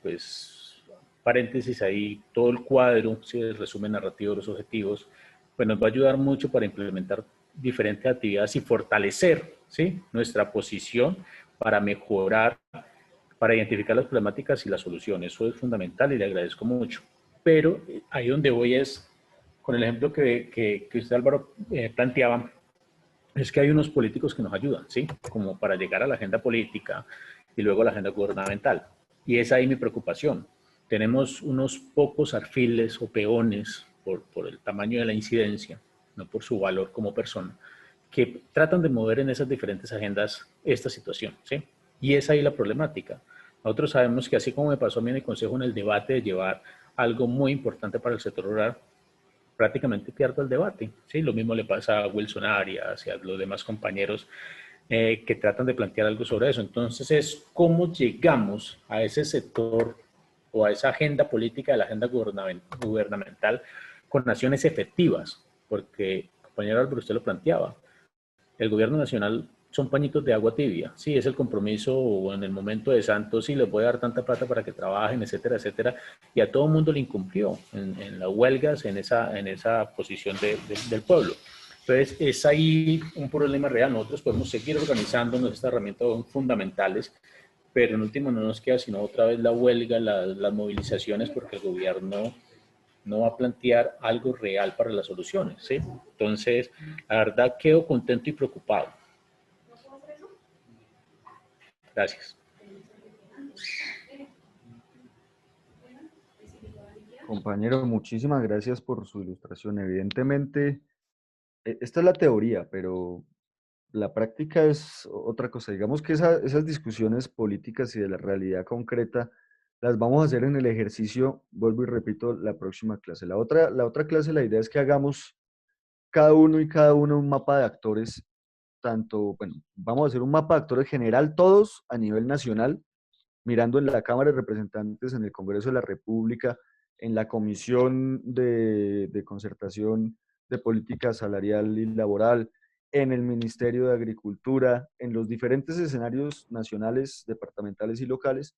pues, paréntesis ahí, todo el cuadro, ¿sí? El resumen narrativo de los objetivos, pues nos va a ayudar mucho para implementar diferentes actividades y fortalecer, ¿sí? Nuestra posición para mejorar para identificar las problemáticas y las soluciones. Eso es fundamental y le agradezco mucho. Pero ahí donde voy es, con el ejemplo que usted, Álvaro, planteaba, es que hay unos políticos que nos ayudan, ¿sí? Como para llegar a la agenda política y luego a la agenda gubernamental. Y es ahí mi preocupación. Tenemos unos pocos alfiles o peones por el tamaño de la incidencia, no por su valor como persona, que tratan de mover en esas diferentes agendas esta situación, ¿sí? Y es ahí la problemática. Nosotros sabemos que así como me pasó a mí en el Consejo en el debate de llevar algo muy importante para el sector rural, prácticamente pierdo el debate, ¿sí? Lo mismo le pasa a Wilson Arias y a los demás compañeros que tratan de plantear algo sobre eso. Entonces es cómo llegamos a ese sector o a esa agenda política de la agenda gubernamental con acciones efectivas, porque, compañero Álvaro, usted lo planteaba, el gobierno nacional son pañitos de agua tibia, sí, es el compromiso o en el momento de Santos, sí, les voy a dar tanta plata para que trabajen, etcétera, etcétera, y a todo el mundo le incumplió en las huelgas, en esa posición del pueblo. Entonces, es ahí un problema real. Nosotros podemos seguir organizándonos, estas herramientas son fundamentales, pero en último no nos queda sino otra vez la huelga, las movilizaciones, porque el gobierno no va a plantear algo real para las soluciones, ¿sí? Entonces, la verdad quedo contento y preocupado. Gracias. Compañero, muchísimas gracias por su ilustración. Evidentemente, esta es la teoría, pero la práctica es otra cosa. Digamos que esas discusiones políticas y de la realidad concreta las vamos a hacer en el ejercicio, vuelvo y repito, la próxima clase. La otra clase, la idea es que hagamos cada uno y cada uno un mapa de actores, tanto, bueno, vamos a hacer un mapa de actores general, todos a nivel nacional, mirando en la Cámara de Representantes, en el Congreso de la República, en la Comisión de Concertación de Política Salarial y Laboral, en el Ministerio de Agricultura, en los diferentes escenarios nacionales, departamentales y locales,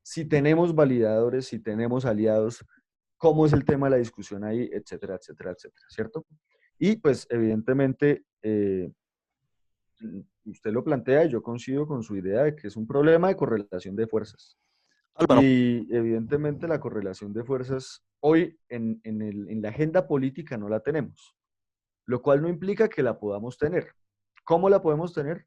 si tenemos validadores, si tenemos aliados, cómo es el tema de la discusión ahí, etcétera, etcétera, etcétera, ¿cierto? Y pues evidentemente, usted lo plantea y yo coincido con su idea de que es un problema de correlación de fuerzas. Álvaro, Y evidentemente la correlación de fuerzas hoy en la agenda política no la tenemos, lo cual no implica que la podamos tener. ¿Cómo la podemos tener?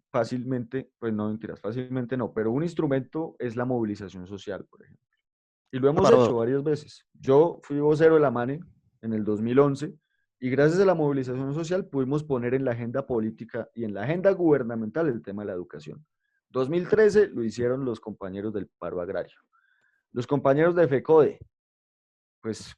Fácilmente, pues no mentiras, fácilmente no, pero un instrumento es la movilización social, por ejemplo. Y lo hemos Álvaro, hecho varias veces. Yo fui vocero de la MANE en el 2011 y gracias a la movilización social pudimos poner en la agenda política y en la agenda gubernamental el tema de la educación. 2013 lo hicieron los compañeros del paro agrario. Los compañeros de FECODE, pues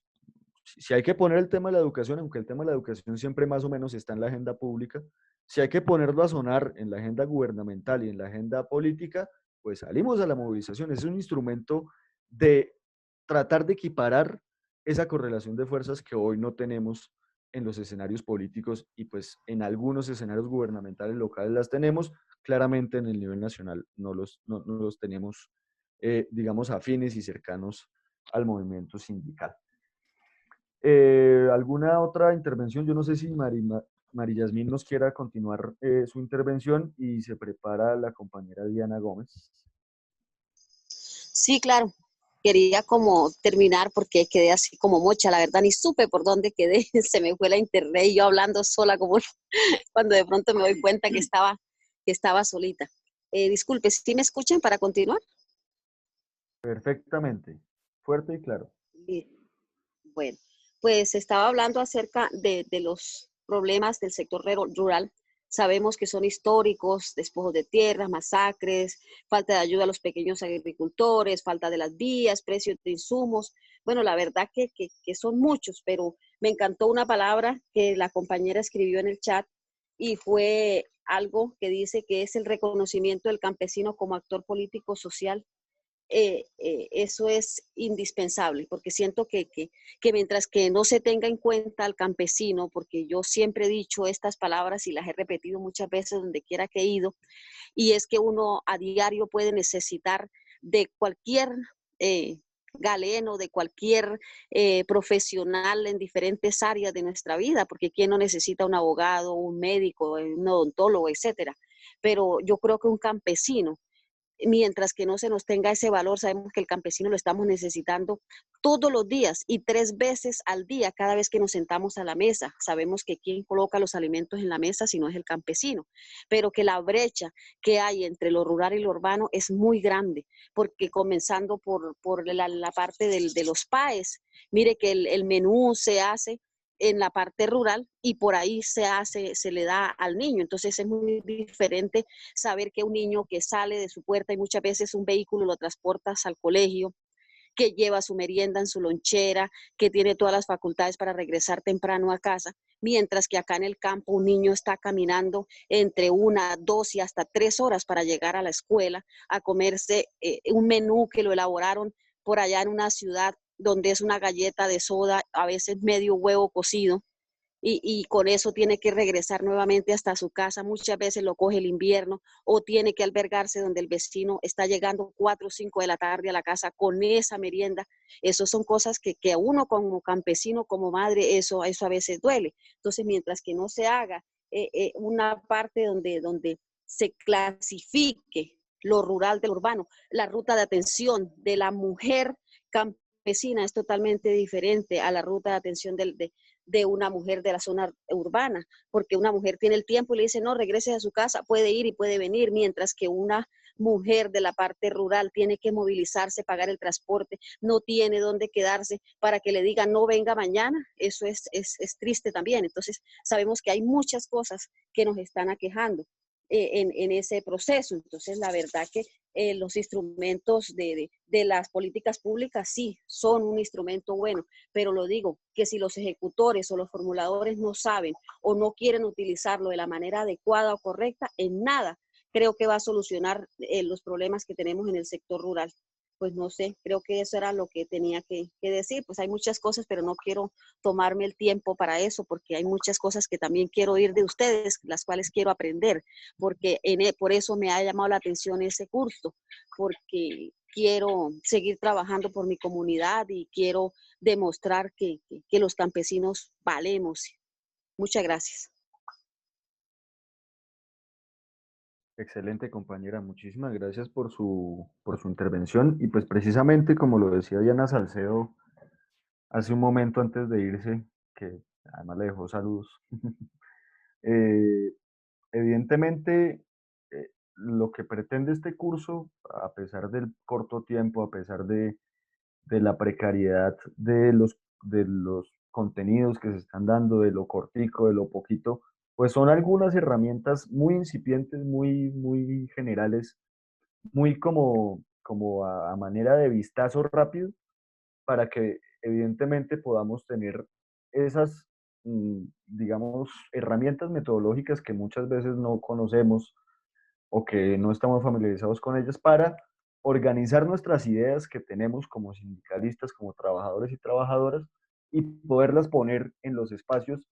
si hay que poner el tema de la educación, aunque el tema de la educación siempre más o menos está en la agenda pública, si hay que ponerlo a sonar en la agenda gubernamental y en la agenda política, pues salimos a la movilización. Es un instrumento de tratar de equiparar esa correlación de fuerzas que hoy no tenemos en los escenarios políticos y pues en algunos escenarios gubernamentales locales las tenemos, claramente en el nivel nacional no los tenemos, digamos, afines y cercanos al movimiento sindical. ¿Alguna otra intervención? Yo no sé si Mari Yasmín nos quiera continuar su intervención y se prepara la compañera Diana Gómez. Sí, claro. Quería como terminar porque quedé así como mocha, la verdad ni supe por dónde quedé, se me fue la internet y yo hablando sola como cuando de pronto me doy cuenta que estaba solita. Disculpe, ¿sí me escuchan para continuar? Perfectamente, fuerte y claro. Bien. Bueno, pues estaba hablando acerca de los problemas del sector rural. Sabemos que son históricos, despojos de tierras, masacres, falta de ayuda a los pequeños agricultores, falta de las vías, precios de insumos. Bueno, la verdad que son muchos, pero me encantó una palabra que la compañera escribió en el chat y fue algo que dice que es el reconocimiento del campesino como actor político social. Eso es indispensable, porque siento que mientras que no se tenga en cuenta al campesino, porque yo siempre he dicho estas palabras y las he repetido muchas veces donde quiera que he ido, y es que uno a diario puede necesitar de cualquier galeno, de cualquier profesional en diferentes áreas de nuestra vida, porque ¿quién no necesita un abogado, un médico, un odontólogo, etcétera? Pero yo creo que un campesino mientras que no se nos tenga ese valor. Sabemos que el campesino lo estamos necesitando todos los días y 3 veces al día, cada vez que nos sentamos a la mesa. Sabemos que quien coloca los alimentos en la mesa si no es el campesino, pero que la brecha que hay entre lo rural y lo urbano es muy grande, porque comenzando por la parte de los PAES, mire que el menú se hace en la parte rural y por ahí se le da al niño. Entonces es muy diferente saber que un niño que sale de su puerta y muchas veces un vehículo lo transportas al colegio, que lleva su merienda en su lonchera, que tiene todas las facultades para regresar temprano a casa, mientras que acá en el campo un niño está caminando entre 1, 2 y hasta 3 horas para llegar a la escuela, a comerse un menú que lo elaboraron por allá en una ciudad donde es una galleta de soda, a veces medio huevo cocido, y con eso tiene que regresar nuevamente hasta su casa. Muchas veces lo coge el invierno o tiene que albergarse donde el vecino está llegando 4 o 5 de la tarde a la casa con esa merienda. Eso son cosas que a uno como campesino, como madre, eso a veces duele. Entonces, mientras que no se haga una parte donde se clasifique lo rural de lo urbano, la ruta de atención de la mujer campesina es totalmente diferente a la ruta de atención de una mujer de la zona urbana, porque una mujer tiene el tiempo y le dice, no, regrese a su casa, puede ir y puede venir, mientras que una mujer de la parte rural tiene que movilizarse, pagar el transporte, no tiene dónde quedarse para que le digan, no venga mañana. Eso es triste también. Entonces, sabemos que hay muchas cosas que nos están aquejando en ese proceso. Entonces, la verdad que los instrumentos de las políticas públicas sí son un instrumento bueno, pero lo digo, que si los ejecutores o los formuladores no saben o no quieren utilizarlo de la manera adecuada o correcta, en nada creo que va a solucionar los problemas que tenemos en el sector rural. Pues no sé, creo que eso era lo que tenía que decir. Pues hay muchas cosas, pero no quiero tomarme el tiempo para eso, porque hay muchas cosas que también quiero oír de ustedes, las cuales quiero aprender, porque por eso me ha llamado la atención ese curso, porque quiero seguir trabajando por mi comunidad y quiero demostrar que los campesinos valemos. Muchas gracias. Excelente, compañera. Muchísimas gracias por su intervención. Y pues precisamente como lo decía Diana Salcedo hace un momento antes de irse, que además le dejó saludos, evidentemente lo que pretende este curso, a pesar del corto tiempo, a pesar de la precariedad de los contenidos que se están dando, de lo cortico, de lo poquito, pues son algunas herramientas muy incipientes, muy generales, muy como a manera de vistazo rápido, para que evidentemente podamos tener esas, digamos, herramientas metodológicas que muchas veces no conocemos o que no estamos familiarizados con ellas para organizar nuestras ideas que tenemos como sindicalistas, como trabajadores y trabajadoras, y poderlas poner en los espacios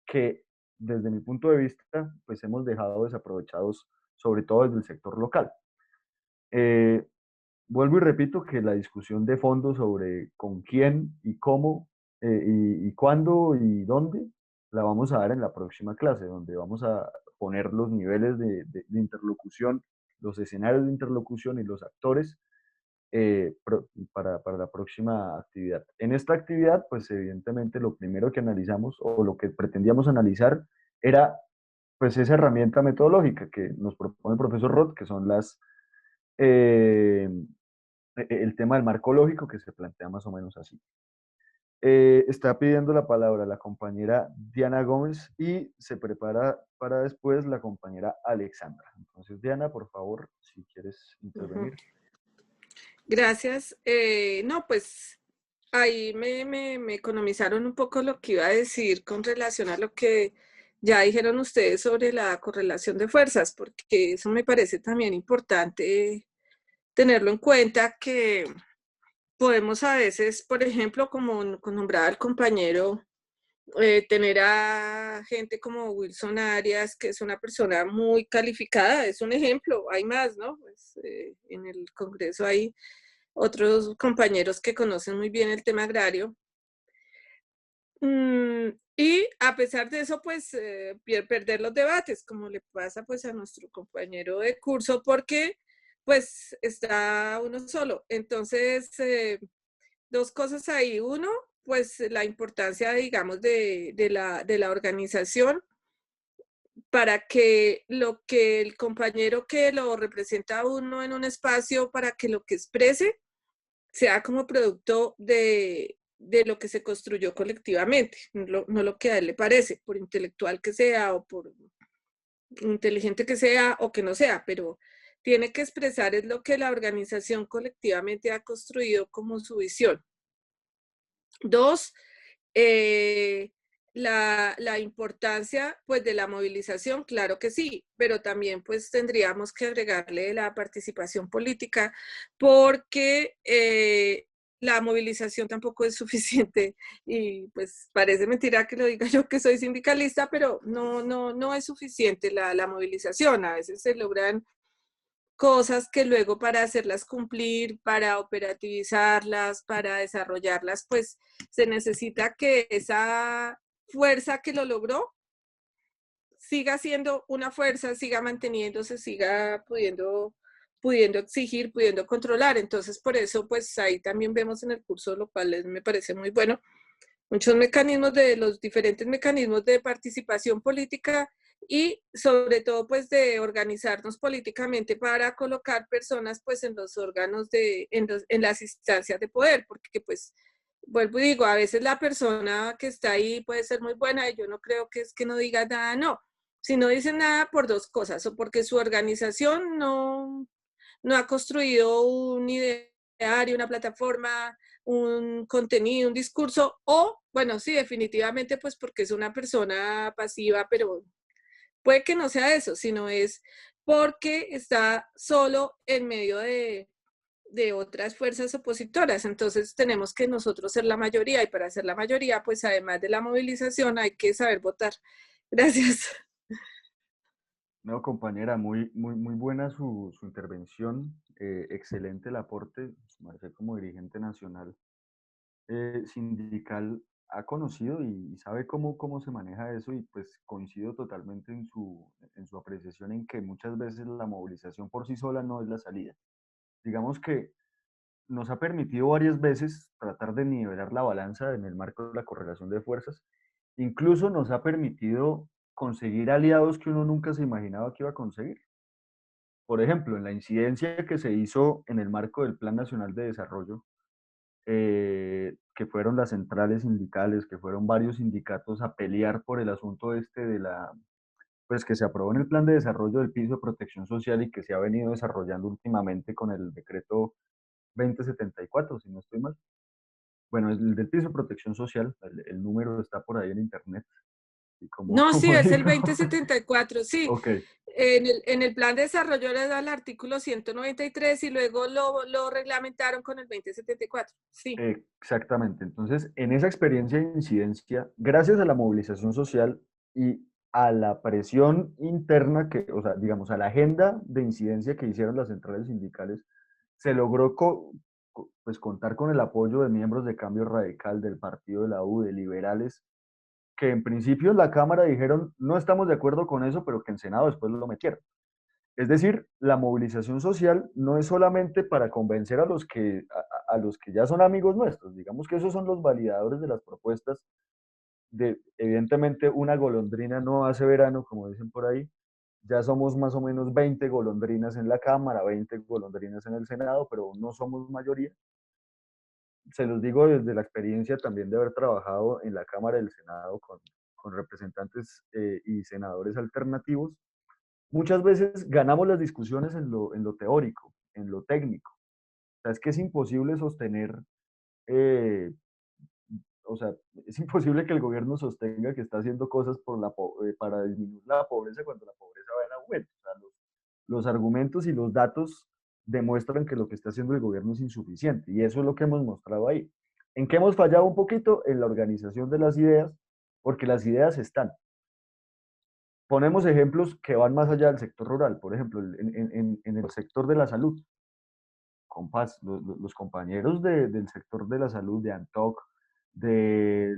que desde mi punto de vista pues hemos dejado desaprovechados, sobre todo desde el sector local. Vuelvo y repito que la discusión de fondo sobre con quién y cómo y cuándo y dónde la vamos a dar en la próxima clase, donde vamos a poner los niveles de interlocución, los escenarios de interlocución y los actores para la próxima actividad. En esta actividad, pues evidentemente lo primero que analizamos o lo que pretendíamos analizar era pues esa herramienta metodológica que nos propone el profesor Roth, que son el tema del marco lógico, que se plantea más o menos así. Está pidiendo la palabra la compañera Diana Gómez y se prepara para después la compañera Alexandra. Entonces, Diana, por favor, si quieres intervenir. Gracias. No, pues ahí me economizaron un poco lo que iba a decir con relación a lo que ya dijeron ustedes sobre la correlación de fuerzas, porque eso me parece también importante tenerlo en cuenta, que podemos a veces, por ejemplo, como nombraba el compañero, tener a gente como Wilson Arias, que es una persona muy calificada, es un ejemplo, hay más, ¿no? Pues, en el Congreso hay otros compañeros que conocen muy bien el tema agrario. Y a pesar de eso, pues perder los debates, como le pasa pues a nuestro compañero de curso, porque pues está uno solo. Entonces, dos cosas ahí. Uno, pues la importancia, digamos, de la organización para que lo que el compañero que lo representa a uno en un espacio, para que lo que exprese sea como producto de lo que se construyó colectivamente, no lo que a él le parece, por intelectual que sea o por inteligente que sea o que no sea, pero tiene que expresar es lo que la organización colectivamente ha construido como su visión. Dos, la importancia pues de la movilización, claro que sí, pero también pues tendríamos que agregarle la participación política porque la movilización tampoco es suficiente y pues parece mentira que lo diga yo que soy sindicalista, pero no es suficiente la movilización. A veces se logran cosas que luego para hacerlas cumplir, para operativizarlas, para desarrollarlas, pues se necesita que esa fuerza que lo logró siga siendo una fuerza, siga manteniéndose, siga pudiendo exigir, pudiendo controlar. Entonces, por eso, pues ahí también vemos en el curso, lo cual me parece muy bueno, muchos mecanismos de los diferentes mecanismos de participación política y sobre todo pues de organizarnos políticamente para colocar personas pues en los órganos en las instancias de poder, porque pues vuelvo y digo, a veces la persona que está ahí puede ser muy buena y yo no creo que es que no diga nada, no, si no dice nada por dos cosas, o porque su organización no ha construido un ideario, una plataforma, un contenido, un discurso, o, bueno, sí, definitivamente, pues porque es una persona pasiva, pero puede que no sea eso, sino es porque está solo en medio de otras fuerzas opositoras. Entonces tenemos que nosotros ser la mayoría y para ser la mayoría, pues además de la movilización hay que saber votar. Gracias. No, compañera, muy buena su intervención, excelente el aporte, su merced como dirigente nacional sindical ha conocido y sabe cómo se maneja eso y pues coincido totalmente en su apreciación en que muchas veces la movilización por sí sola no es la salida. Digamos que nos ha permitido varias veces tratar de nivelar la balanza en el marco de la correlación de fuerzas, incluso nos ha permitido conseguir aliados que uno nunca se imaginaba que iba a conseguir. Por ejemplo, en la incidencia que se hizo en el marco del Plan Nacional de Desarrollo, que fueron las centrales sindicales, que fueron varios sindicatos a pelear por el asunto este de pues que se aprobó en el Plan de Desarrollo del Piso de Protección Social y que se ha venido desarrollando últimamente con el decreto 2074, si no estoy mal. Bueno, el del Piso de Protección Social, el número está por ahí en internet. Y No, sí, como es el digo, 2074, sí. ok, En el plan de desarrollo le da el artículo 193 y luego lo reglamentaron con el 2074, sí. exactamente. Entonces, en esa experiencia de incidencia, gracias a la movilización social y a la presión interna que, o sea, digamos, a la agenda de incidencia que hicieron las centrales sindicales, se logró pues contar con el apoyo de miembros de Cambio Radical, del Partido de la U, de liberales, que en principio en la Cámara dijeron, no estamos de acuerdo con eso, pero que en Senado después lo metieron. Es decir, la movilización social no es solamente para convencer a los que ya son amigos nuestros, digamos que esos son los validadores de las propuestas. Evidentemente, una golondrina no hace verano, como dicen por ahí. Ya somos más o menos 20 golondrinas en la Cámara, 20 golondrinas en el Senado, pero no somos mayoría. Se los digo desde la experiencia también de haber trabajado en la Cámara y el Senado con representantes y senadores alternativos. Muchas veces ganamos las discusiones en lo teórico, en lo técnico. O sea, es que es imposible sostener, eh, o sea, es imposible que el gobierno sostenga que está haciendo cosas para disminuir la pobreza cuando la pobreza va en aumento. O sea, los argumentos y los datos demuestran que lo que está haciendo el gobierno es insuficiente y eso es lo que hemos mostrado ahí. ¿En qué hemos fallado un poquito? En la organización de las ideas, porque las ideas están. Ponemos ejemplos que van más allá del sector rural, por ejemplo, en el sector de la salud. Compas, los compañeros del sector de la salud, de ANTOC, del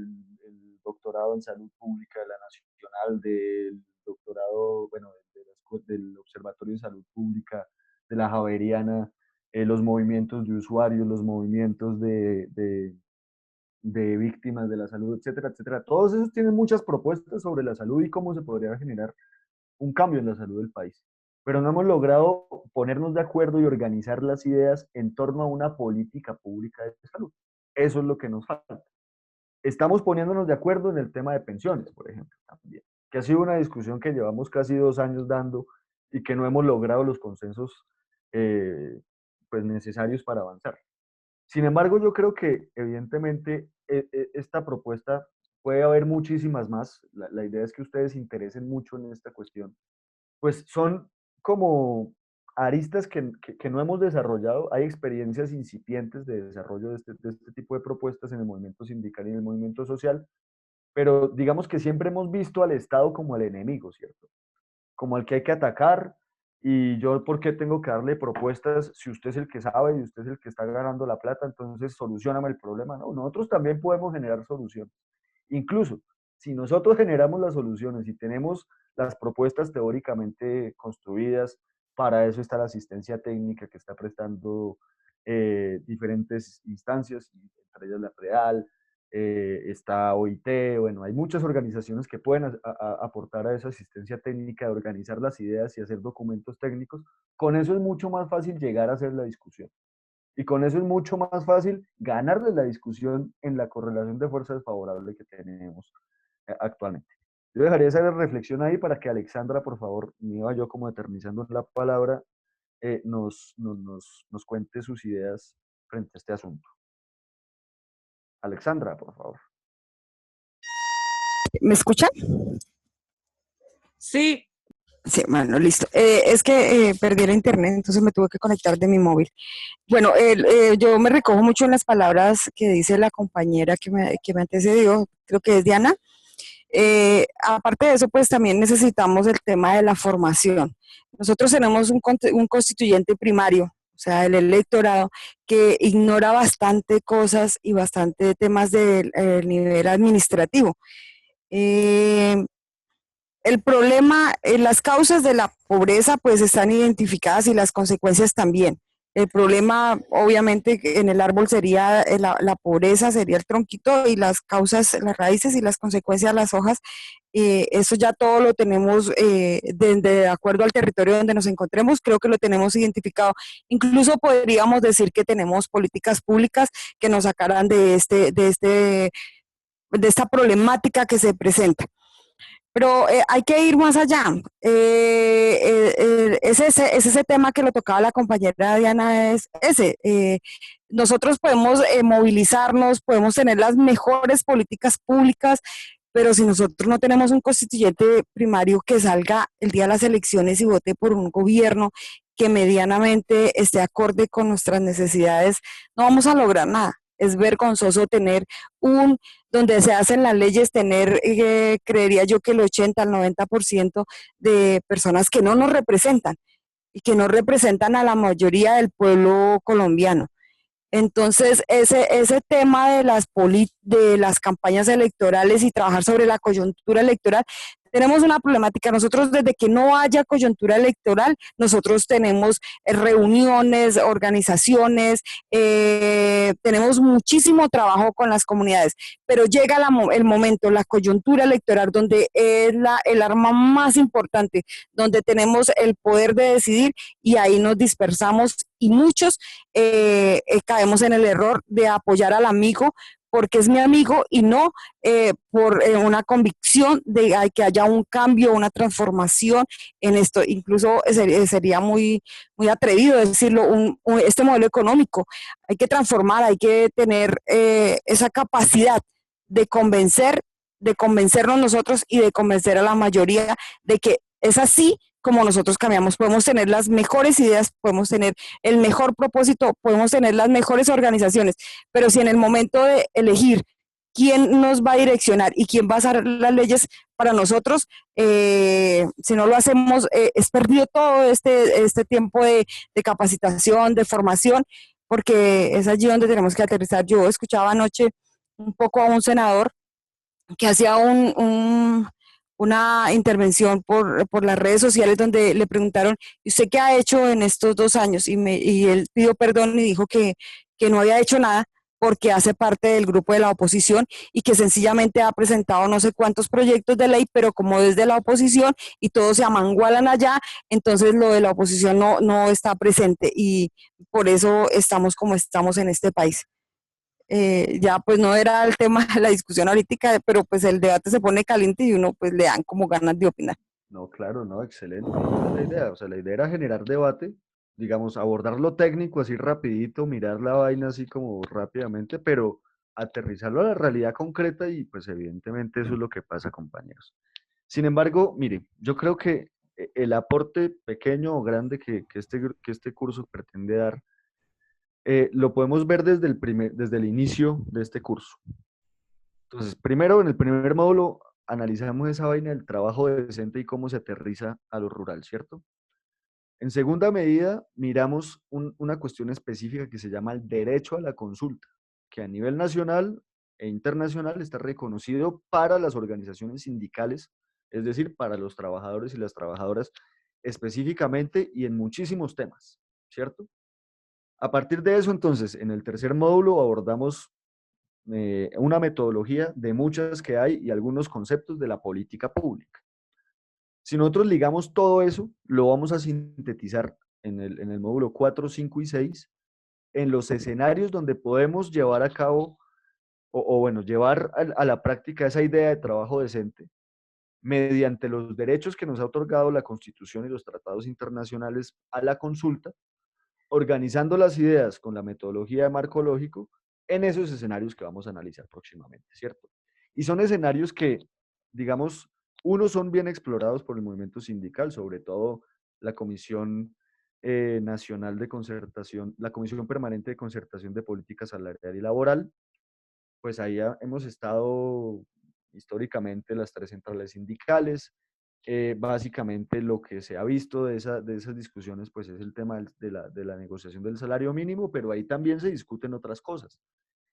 doctorado en salud pública de la Nacional, del doctorado, bueno, del Observatorio de Salud Pública, de la Javeriana, los movimientos de usuarios, los movimientos de víctimas de la salud, etcétera, etcétera. Todos esos tienen muchas propuestas sobre la salud y cómo se podría generar un cambio en la salud del país. Pero no hemos logrado ponernos de acuerdo y organizar las ideas en torno a una política pública de salud. Eso es lo que nos falta. Estamos poniéndonos de acuerdo en el tema de pensiones, por ejemplo, también, que ha sido una discusión que llevamos casi 2 años dando y que no hemos logrado los consensos pues necesarios para avanzar. Sin embargo, yo creo que evidentemente esta propuesta puede haber muchísimas más. La idea es que ustedes se interesen mucho en esta cuestión. Pues son como aristas que no hemos desarrollado. Hay experiencias incipientes de desarrollo de este tipo de propuestas en el movimiento sindical y en el movimiento social, pero digamos que siempre hemos visto al Estado como el enemigo, ¿cierto? Como al que hay que atacar, y yo, ¿por qué tengo que darle propuestas si usted es el que sabe y usted es el que está ganando la plata? Entonces solucioname el problema. No, nosotros también podemos generar soluciones. Incluso, si nosotros generamos las soluciones y tenemos las propuestas teóricamente construidas, para eso está la asistencia técnica que está prestando diferentes instancias, entre ellas la Real, está OIT, bueno, hay muchas organizaciones que pueden aportar a esa asistencia técnica de organizar las ideas y hacer documentos técnicos. Con eso es mucho más fácil llegar a hacer la discusión. Y con eso es mucho más fácil ganarle la discusión en la correlación de fuerzas favorable que tenemos actualmente. Yo dejaría esa reflexión ahí para que Alexandra, por favor, me iba yo como eternizando la palabra, nos cuente sus ideas frente a este asunto. Alexandra, por favor. ¿Me escuchan? Sí. Sí, bueno, listo. Es que perdí el internet, entonces me tuve que conectar de mi móvil. Bueno, yo me recojo mucho en las palabras que dice la compañera que me antecedió, creo que es Diana. Aparte de eso, pues también necesitamos el tema de la formación. Nosotros tenemos un constituyente primario, o sea, el electorado, que ignora bastante cosas y bastante temas del nivel administrativo. El problema, las causas de la pobreza pues están identificadas y las consecuencias también. El problema, obviamente, en el árbol sería la pobreza, sería el tronquito, y las causas, las raíces, y las consecuencias, las hojas. Eso ya todo lo tenemos de acuerdo al territorio donde nos encontremos, creo que lo tenemos identificado. Incluso podríamos decir que tenemos políticas públicas que nos sacarán de esta problemática que se presenta. Pero hay que ir más allá. Es ese tema que lo tocaba la compañera Diana, es ese. Nosotros podemos movilizarnos, podemos tener las mejores políticas públicas, pero si nosotros no tenemos un constituyente primario que salga el día de las elecciones y vote por un gobierno que medianamente esté acorde con nuestras necesidades, no vamos a lograr nada. Es vergonzoso tener donde se hacen las leyes, tener, creería yo que el 80 al 90% de personas que no nos representan y que no representan a la mayoría del pueblo colombiano. Entonces, ese tema de las campañas electorales y trabajar sobre la coyuntura electoral, tenemos una problemática. Nosotros, desde que no haya coyuntura electoral, nosotros tenemos reuniones, organizaciones, tenemos muchísimo trabajo con las comunidades, pero llega el momento, la coyuntura electoral, donde es el arma más importante, donde tenemos el poder de decidir, y ahí nos dispersamos, y muchos caemos en el error de apoyar al amigo porque es mi amigo y no por una convicción de que haya un cambio, una transformación en esto. Incluso sería muy, muy atrevido decirlo, este modelo económico. Hay que transformar, hay que tener esa capacidad de convencernos nosotros y de convencer a la mayoría de que es así como nosotros cambiamos. Podemos tener las mejores ideas, podemos tener el mejor propósito, podemos tener las mejores organizaciones, pero si en el momento de elegir quién nos va a direccionar y quién va a hacer las leyes para nosotros, si no lo hacemos, es perdido todo este tiempo de capacitación, de formación, porque es allí donde tenemos que aterrizar. Yo escuchaba anoche un poco a un senador que hacía una intervención por las redes sociales donde le preguntaron, ¿y usted qué ha hecho en estos 2 años? Y él pidió perdón y dijo que no había hecho nada porque hace parte del grupo de la oposición y que sencillamente ha presentado no sé cuántos proyectos de ley, pero como es de la oposición y todos se amangualan allá, entonces lo de la oposición no está presente y por eso estamos como estamos en este país. Ya pues no era el tema de la discusión ahorita, pero pues el debate se pone caliente y uno pues le dan como ganas de opinar. No, claro, no, excelente. Esa es la idea. O sea, la idea era generar debate, digamos, abordar lo técnico así rapidito, mirar la vaina así como rápidamente, pero aterrizarlo a la realidad concreta y pues evidentemente eso es lo que pasa, compañeros. Sin embargo, mire, yo creo que el aporte pequeño o grande que este curso pretende dar, lo podemos ver desde el inicio de este curso. Entonces, primero, en el primer módulo, analizamos esa vaina del trabajo decente y cómo se aterriza a lo rural, ¿cierto? En segunda medida, miramos una cuestión específica que se llama el derecho a la consulta, que a nivel nacional e internacional está reconocido para las organizaciones sindicales, es decir, para los trabajadores y las trabajadoras específicamente y en muchísimos temas, ¿cierto? A partir de eso, entonces, en el tercer módulo abordamos una metodología de muchas que hay y algunos conceptos de la política pública. Si nosotros ligamos todo eso, lo vamos a sintetizar en el módulo 4, 5 y 6, en los escenarios donde podemos llevar a cabo, bueno, llevar a la práctica esa idea de trabajo decente, mediante los derechos que nos ha otorgado la Constitución y los tratados internacionales a la consulta, organizando las ideas con la metodología de marco lógico en esos escenarios que vamos a analizar próximamente, ¿cierto? Y son escenarios que, digamos, unos son bien explorados por el movimiento sindical, sobre todo la Comisión Nacional de Concertación, la Comisión Permanente de Concertación de Política Salarial y Laboral, pues ahí hemos estado históricamente las 3 centrales sindicales. Básicamente lo que se ha visto de esas discusiones pues es el tema de la negociación del salario mínimo, pero ahí también se discuten otras cosas,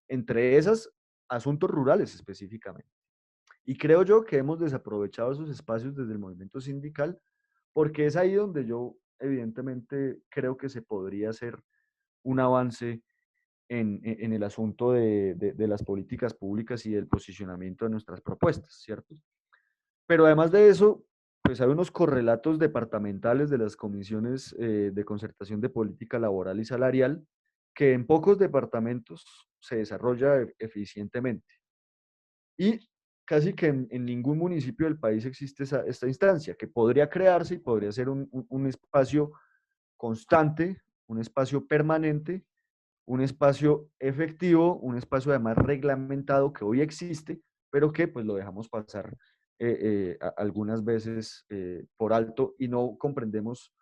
entre esas asuntos rurales específicamente. Y creo yo que hemos desaprovechado esos espacios desde el movimiento sindical, porque es ahí donde yo evidentemente creo que se podría hacer un avance en el asunto de las políticas públicas y del posicionamiento de nuestras propuestas, ¿cierto? Pero además de eso, pues hay unos correlatos departamentales de las comisiones de concertación de política laboral y salarial que en pocos departamentos se desarrolla eficientemente. Y casi que en ningún municipio del país existe esta instancia, que podría crearse y podría ser un espacio constante, un espacio permanente, un espacio efectivo, un espacio además reglamentado que hoy existe, pero que pues lo dejamos pasar algunas veces por alto y no comprendemos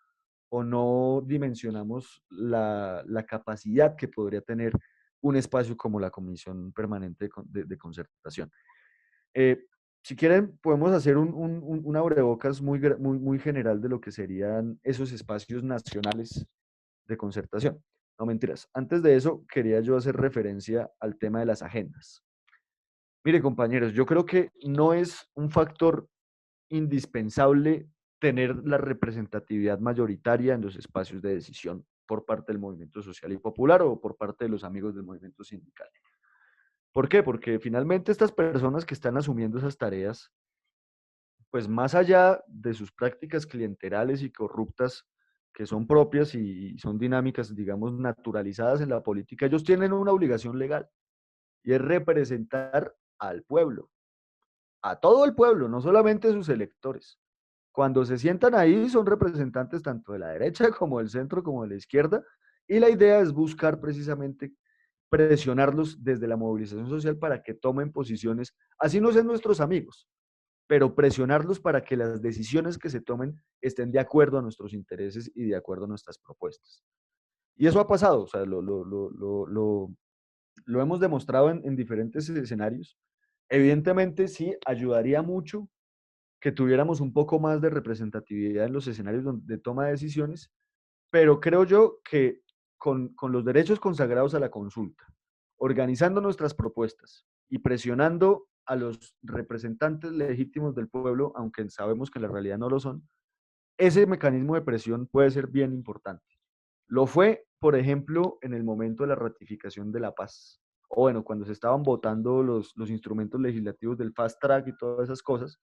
o no dimensionamos la capacidad que podría tener un espacio como la Comisión Permanente de Concertación. Si quieren, podemos hacer un abrebocas muy general de lo que serían esos espacios nacionales de concertación. No, mentiras. Antes de eso, quería yo hacer referencia al tema de las agendas. Mire, compañeros, yo creo que no es un factor indispensable tener la representatividad mayoritaria en los espacios de decisión por parte del movimiento social y popular o por parte de los amigos del movimiento sindical. ¿Por qué? Porque finalmente estas personas que están asumiendo esas tareas, pues más allá de sus prácticas clienterales y corruptas que son propias y son dinámicas, digamos, naturalizadas en la política, ellos tienen una obligación legal y es representar al pueblo, a todo el pueblo, no solamente a sus electores. Cuando se sientan ahí son representantes tanto de la derecha como del centro como de la izquierda y la idea es buscar precisamente presionarlos desde la movilización social para que tomen posiciones, así no sean nuestros amigos, pero presionarlos para que las decisiones que se tomen estén de acuerdo a nuestros intereses y de acuerdo a nuestras propuestas. Y eso ha pasado, o sea, lo hemos demostrado en diferentes escenarios. Evidentemente sí ayudaría mucho que tuviéramos un poco más de representatividad en los escenarios de toma de decisiones, pero creo yo que con los derechos consagrados a la consulta, organizando nuestras propuestas y presionando a los representantes legítimos del pueblo, aunque sabemos que en la realidad no lo son, ese mecanismo de presión puede ser bien importante. Lo fue, por ejemplo, en el momento de la ratificación de la paz, o bueno, cuando se estaban votando los instrumentos legislativos del fast track y todas esas cosas,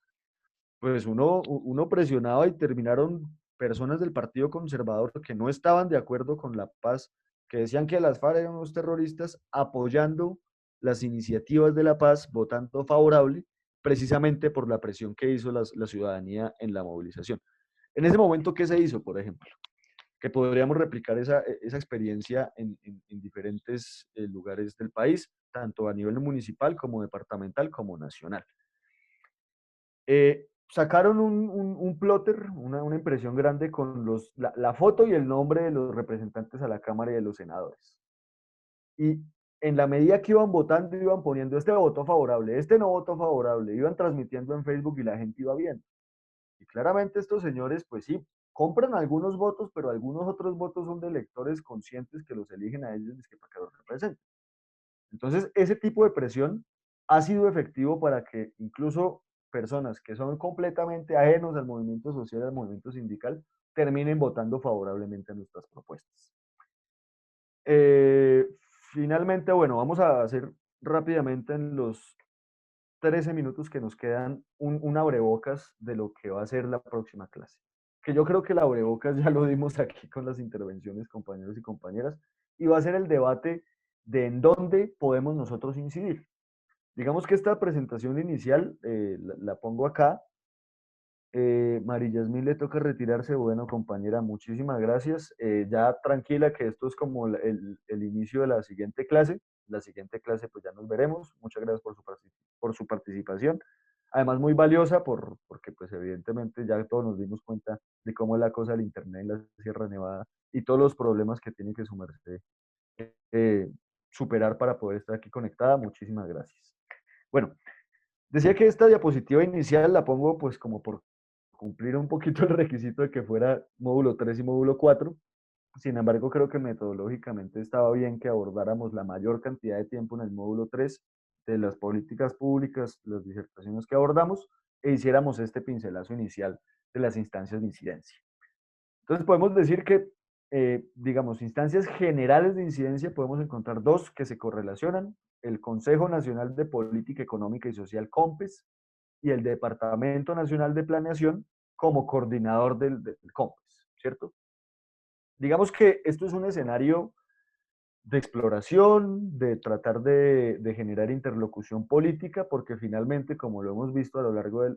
pues uno presionaba y terminaron personas del Partido Conservador que no estaban de acuerdo con la paz, que decían que las FARC eran unos terroristas, apoyando las iniciativas de la paz, votando favorable, precisamente por la presión que hizo la ciudadanía en la movilización. En ese momento, ¿qué se hizo, por ejemplo? Que podríamos replicar esa experiencia en diferentes lugares del país, tanto a nivel municipal como departamental como nacional. Sacaron un plotter, una impresión grande con la foto y el nombre de los representantes a la Cámara y de los senadores. Y en la medida que iban votando, iban poniendo este voto favorable, este no voto favorable, iban transmitiendo en Facebook y la gente iba viendo. Y claramente estos señores, pues sí, compran algunos votos, pero algunos otros votos son de electores conscientes que los eligen a ellos para que los representen. Entonces, ese tipo de presión ha sido efectivo para que incluso personas que son completamente ajenos al movimiento social, al movimiento sindical, terminen votando favorablemente a nuestras propuestas. Eh, Finalmente, bueno, vamos a hacer rápidamente en los 13 minutos que nos quedan un abrebocas de lo que va a ser la próxima clase. Que yo creo que el abrebocas ya lo dimos aquí con las intervenciones, compañeros y compañeras, y va a ser el debate de en dónde podemos nosotros incidir. Digamos que esta presentación inicial la pongo acá. Mari Yasmín le toca retirarse. Bueno, compañera, muchísimas gracias. Ya tranquila que esto es como el inicio de la siguiente clase. La siguiente clase pues ya nos veremos. Muchas gracias por su participación. Además muy valiosa porque pues evidentemente ya todos nos dimos cuenta de cómo es la cosa del internet en la Sierra Nevada y todos los problemas que tiene que sumarse, superar para poder estar aquí conectada. Muchísimas gracias. Bueno, decía que esta diapositiva inicial la pongo pues como por cumplir un poquito el requisito de que fuera módulo 3 y módulo 4. Sin embargo, creo que metodológicamente estaba bien que abordáramos la mayor cantidad de tiempo en el módulo 3 de las políticas públicas, las disertaciones que abordamos, e hiciéramos este pincelazo inicial de las instancias de incidencia. Entonces podemos decir que, digamos, instancias generales de incidencia podemos encontrar dos que se correlacionan: el Consejo Nacional de Política Económica y Social, COMPES, y el Departamento Nacional de Planeación como coordinador del COMPES, ¿cierto? Digamos que esto es un escenario de exploración, de tratar de generar interlocución política, porque finalmente, como lo hemos visto a lo largo de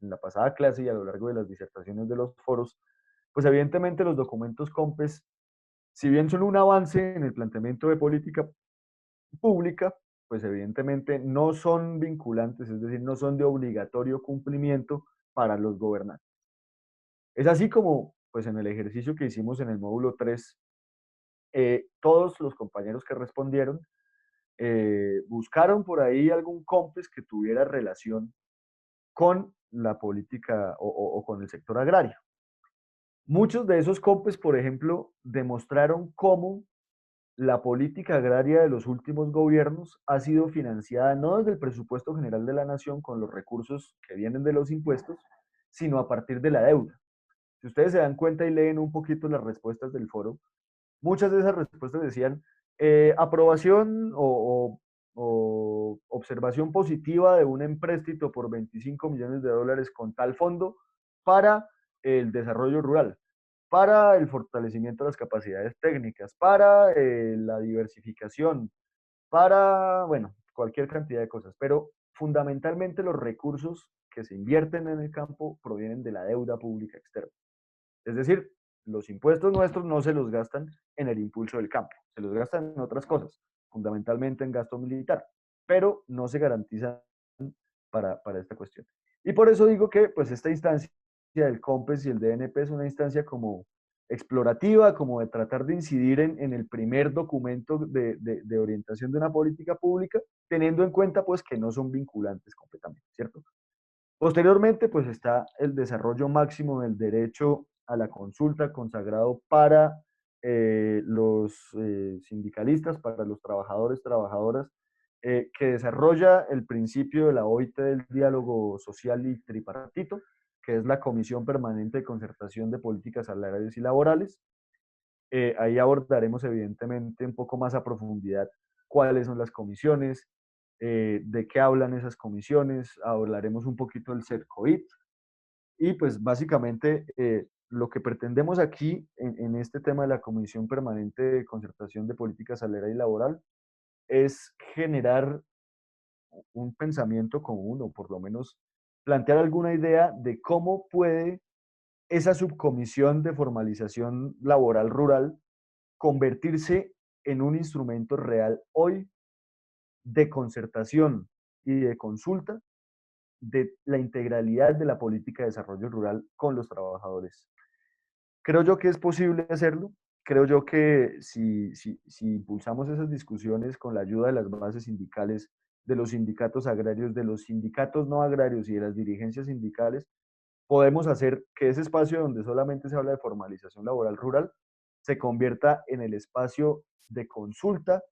en la pasada clase y a lo largo de las disertaciones de los foros, pues evidentemente los documentos COMPES, si bien son un avance en el planteamiento de política pública, pues evidentemente no son vinculantes, es decir, no son de obligatorio cumplimiento para los gobernantes. Es así como, pues en el ejercicio que hicimos en el módulo 3, todos los compañeros que respondieron buscaron por ahí algún COMPES que tuviera relación con la política o con el sector agrario. Muchos de esos COMPES, por ejemplo, demostraron cómo la política agraria de los últimos gobiernos ha sido financiada no desde el presupuesto general de la nación con los recursos que vienen de los impuestos, sino a partir de la deuda. Si ustedes se dan cuenta y leen un poquito las respuestas del foro, muchas de esas respuestas decían aprobación o observación positiva de un empréstito por 25 millones de dólares con tal fondo para el desarrollo rural, para el fortalecimiento de las capacidades técnicas, para la diversificación, para, bueno, cualquier cantidad de cosas. Pero fundamentalmente los recursos que se invierten en el campo provienen de la deuda pública externa. Es decir, los impuestos nuestros no se los gastan en el impulso del campo, se los gastan en otras cosas, fundamentalmente en gasto militar, pero no se garantizan para esta cuestión. Y por eso digo que pues esta instancia del COMPES y el DNP es una instancia como explorativa, como de tratar de incidir en el primer documento de orientación de una política pública, teniendo en cuenta pues que no son vinculantes completamente, ¿cierto? Posteriormente pues está el desarrollo máximo del derecho a la consulta consagrado para los sindicalistas, para los trabajadores, trabajadoras que desarrolla el principio de la OIT del diálogo social y tripartito, que es la Comisión Permanente de Concertación de Políticas Salariales y Laborales. Ahí abordaremos evidentemente un poco más a profundidad cuáles son las comisiones, de qué hablan esas comisiones, hablaremos un poquito del CEDCOIT, y pues básicamente lo que pretendemos aquí en este tema de la Comisión Permanente de Concertación de Política Salarial y Laboral es generar un pensamiento común, o por lo menos plantear alguna idea de cómo puede esa subcomisión de formalización laboral rural convertirse en un instrumento real hoy de concertación y de consulta de la integralidad de la política de desarrollo rural con los trabajadores. Creo yo que es posible hacerlo. Creo yo que si impulsamos esas discusiones con la ayuda de las bases sindicales, de los sindicatos agrarios, de los sindicatos no agrarios y de las dirigencias sindicales, podemos hacer que ese espacio donde solamente se habla de formalización laboral rural se convierta en el espacio de consulta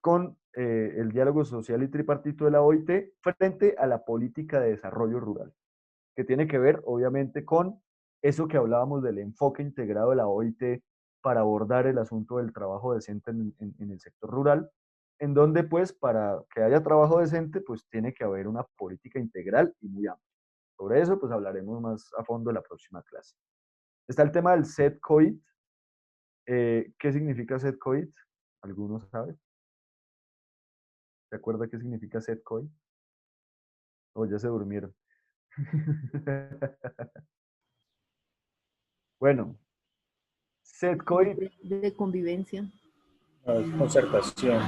con el diálogo social y tripartito de la OIT frente a la política de desarrollo rural, que tiene que ver obviamente con eso que hablábamos del enfoque integrado de la OIT para abordar el asunto del trabajo decente en el sector rural, en donde pues para que haya trabajo decente pues tiene que haber una política integral y muy amplia. Sobre eso pues hablaremos más a fondo en la próxima clase. Está el tema del CEDCOIT. ¿Qué significa CEDCOIT? ¿Algunos saben? ¿Se acuerda qué significa CEDCOIT? O ya se durmieron. Bueno, CEDCOIT De convivencia. Concertación.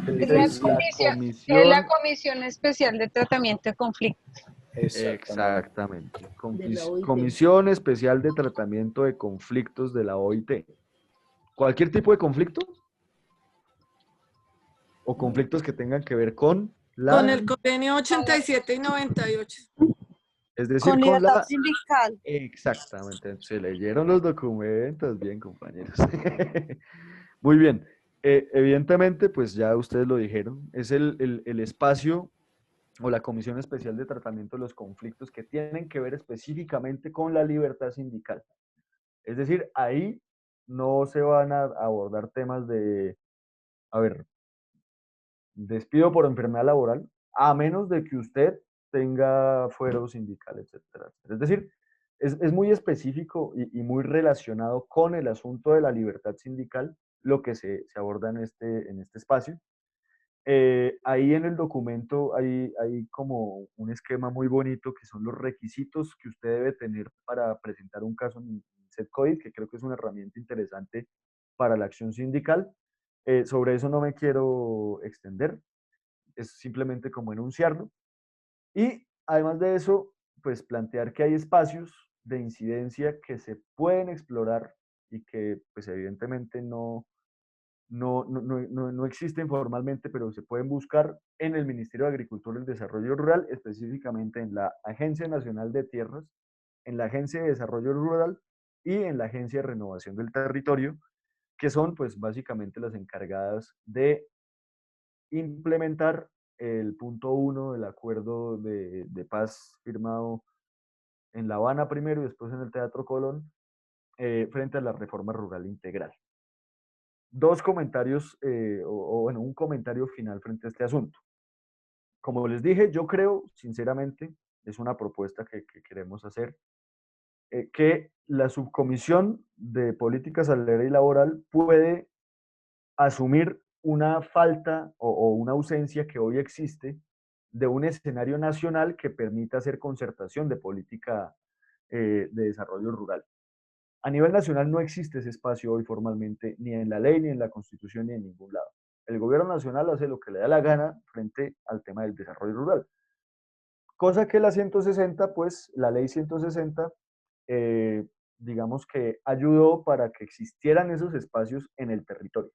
es la Es comisión. la Comisión Especial de Tratamiento de Conflictos. Exactamente. De la OIT. Comisión Especial de Tratamiento de Conflictos de la OIT. ¿Cualquier tipo de conflicto? ¿O conflictos que tengan que ver con la... Con el convenio 87 y 98. Es decir, Con con libertad la... sindical. Exactamente. Se leyeron los documentos. Bien, compañeros. Muy bien. Evidentemente, pues ya ustedes lo dijeron, es el espacio o la Comisión Especial de Tratamiento de los Conflictos que tienen que ver específicamente con la libertad sindical. Es decir, ahí no se van a abordar temas de, a ver, despido por enfermedad laboral, a menos de que usted tenga fuero sindical, etcétera. Es decir, es muy específico y muy relacionado con el asunto de la libertad sindical lo que se aborda en este espacio. Ahí en el documento hay como un esquema muy bonito que son los requisitos que usted debe tener para presentar un caso en CEDCOIT, que creo que es una herramienta interesante para la acción sindical. Sobre eso no me quiero extender, es simplemente como enunciarlo. Y además de eso, pues plantear que hay espacios de incidencia que se pueden explorar y que pues evidentemente no existen formalmente, pero se pueden buscar en el Ministerio de Agricultura y Desarrollo Rural, específicamente en la Agencia Nacional de Tierras, en la Agencia de Desarrollo Rural y en la Agencia de Renovación del Territorio, que son pues básicamente las encargadas de implementar el punto 1 del acuerdo de paz firmado en La Habana primero y después en el Teatro Colón, frente a la reforma rural integral. Dos comentarios, bueno, un comentario final frente a este asunto. Como les dije, yo creo, sinceramente, es una propuesta que queremos hacer, que la subcomisión de política salarial y laboral puede asumir una falta o una ausencia que hoy existe de un escenario nacional que permita hacer concertación de política de desarrollo rural. A nivel nacional no existe ese espacio hoy formalmente, ni en la ley, ni en la Constitución, ni en ningún lado. El gobierno nacional hace lo que le da la gana frente al tema del desarrollo rural. Cosa que la 160, pues la ley 160, digamos que ayudó para que existieran esos espacios en el territorio,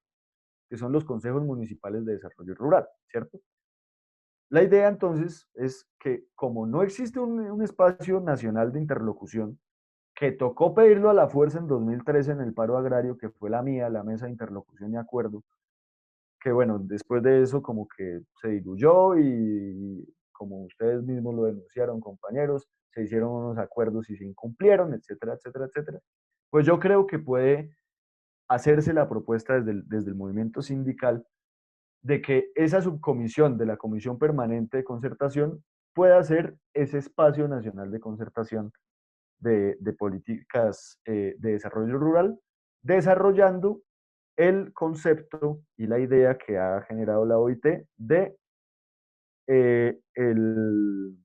que son los consejos municipales de desarrollo rural, ¿cierto? La idea entonces es que como no existe un espacio nacional de interlocución, que tocó pedirlo a la fuerza en 2013 en el paro agrario, que fue la mía, la mesa de interlocución y acuerdo, que bueno, después de eso como que se diluyó y como ustedes mismos lo denunciaron, compañeros, se hicieron unos acuerdos y se incumplieron, etcétera, etcétera, etcétera. Pues yo creo que puede hacerse la propuesta desde el movimiento sindical de que esa subcomisión de la Comisión Permanente de Concertación pueda ser ese espacio nacional de concertación de políticas de desarrollo rural, desarrollando el concepto y la idea que ha generado la OIT de el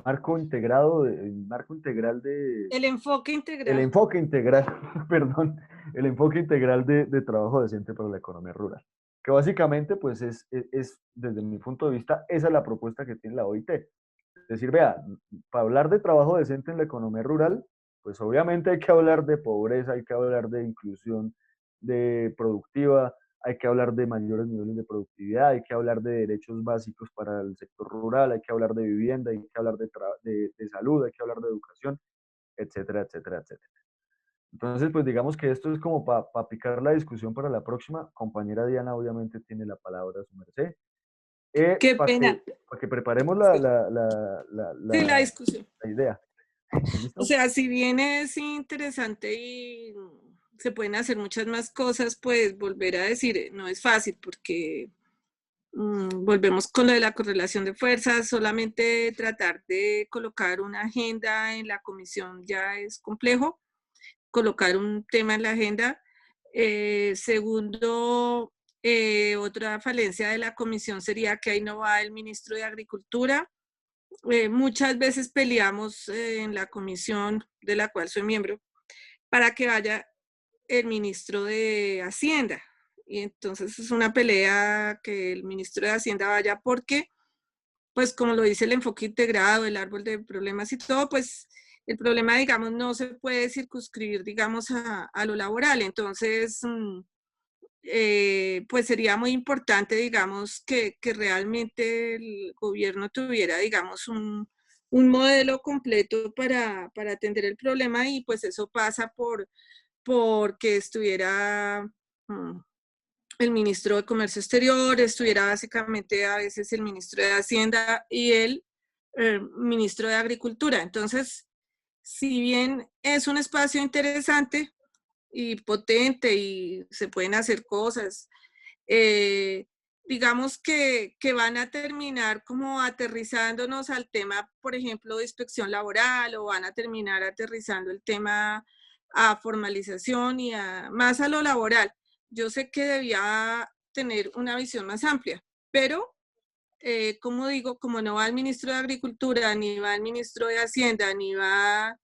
marco integrado, el marco integral de... El enfoque El integral. enfoque integral, perdón, el enfoque integral de trabajo decente para la economía rural. Que básicamente, pues desde mi punto de vista, esa es la propuesta que tiene la OIT. Es decir, vea, para hablar de trabajo decente en la economía rural, pues obviamente hay que hablar de pobreza, hay que hablar de inclusión de productiva, hay que hablar de mayores niveles de productividad, hay que hablar de derechos básicos para el sector rural, hay que hablar de vivienda, hay que hablar de salud, hay que hablar de educación, etcétera, etcétera, etcétera. Entonces, pues digamos que esto es como para picar la discusión para la próxima. Compañera Diana obviamente tiene la palabra a su merced. Qué Para pena. que preparemos Sí, la discusión. la idea. ¿Listo? O sea, si bien es interesante y se pueden hacer muchas más cosas, pues volver a decir, no es fácil porque volvemos con lo de la correlación de fuerzas, solamente tratar de colocar una agenda en la comisión ya es complejo, colocar un tema en la agenda. Segundo, otra falencia de la comisión sería que ahí no va el ministro de Agricultura. Muchas veces peleamos en la comisión de la cual soy miembro para que vaya el ministro de Hacienda. Y entonces es una pelea que el ministro de Hacienda vaya porque, pues como lo dice el enfoque integrado, el árbol de problemas y todo, pues el problema, digamos, no se puede circunscribir, digamos, a lo laboral. Entonces, pues sería muy importante, digamos, que realmente el gobierno tuviera, digamos, un modelo completo para atender el problema y pues eso pasa porque estuviera el ministro de Comercio Exterior, estuviera básicamente a veces el ministro de Hacienda y el ministro de Agricultura. Entonces, si bien es un espacio interesante y potente y se pueden hacer cosas, digamos que van a terminar como aterrizándonos al tema, por ejemplo, de inspección laboral o van a terminar aterrizando el tema a formalización y más a lo laboral. Yo sé que debía tener una visión más amplia, pero como digo, como no va el ministro de Agricultura, ni va el ministro de Hacienda, ni va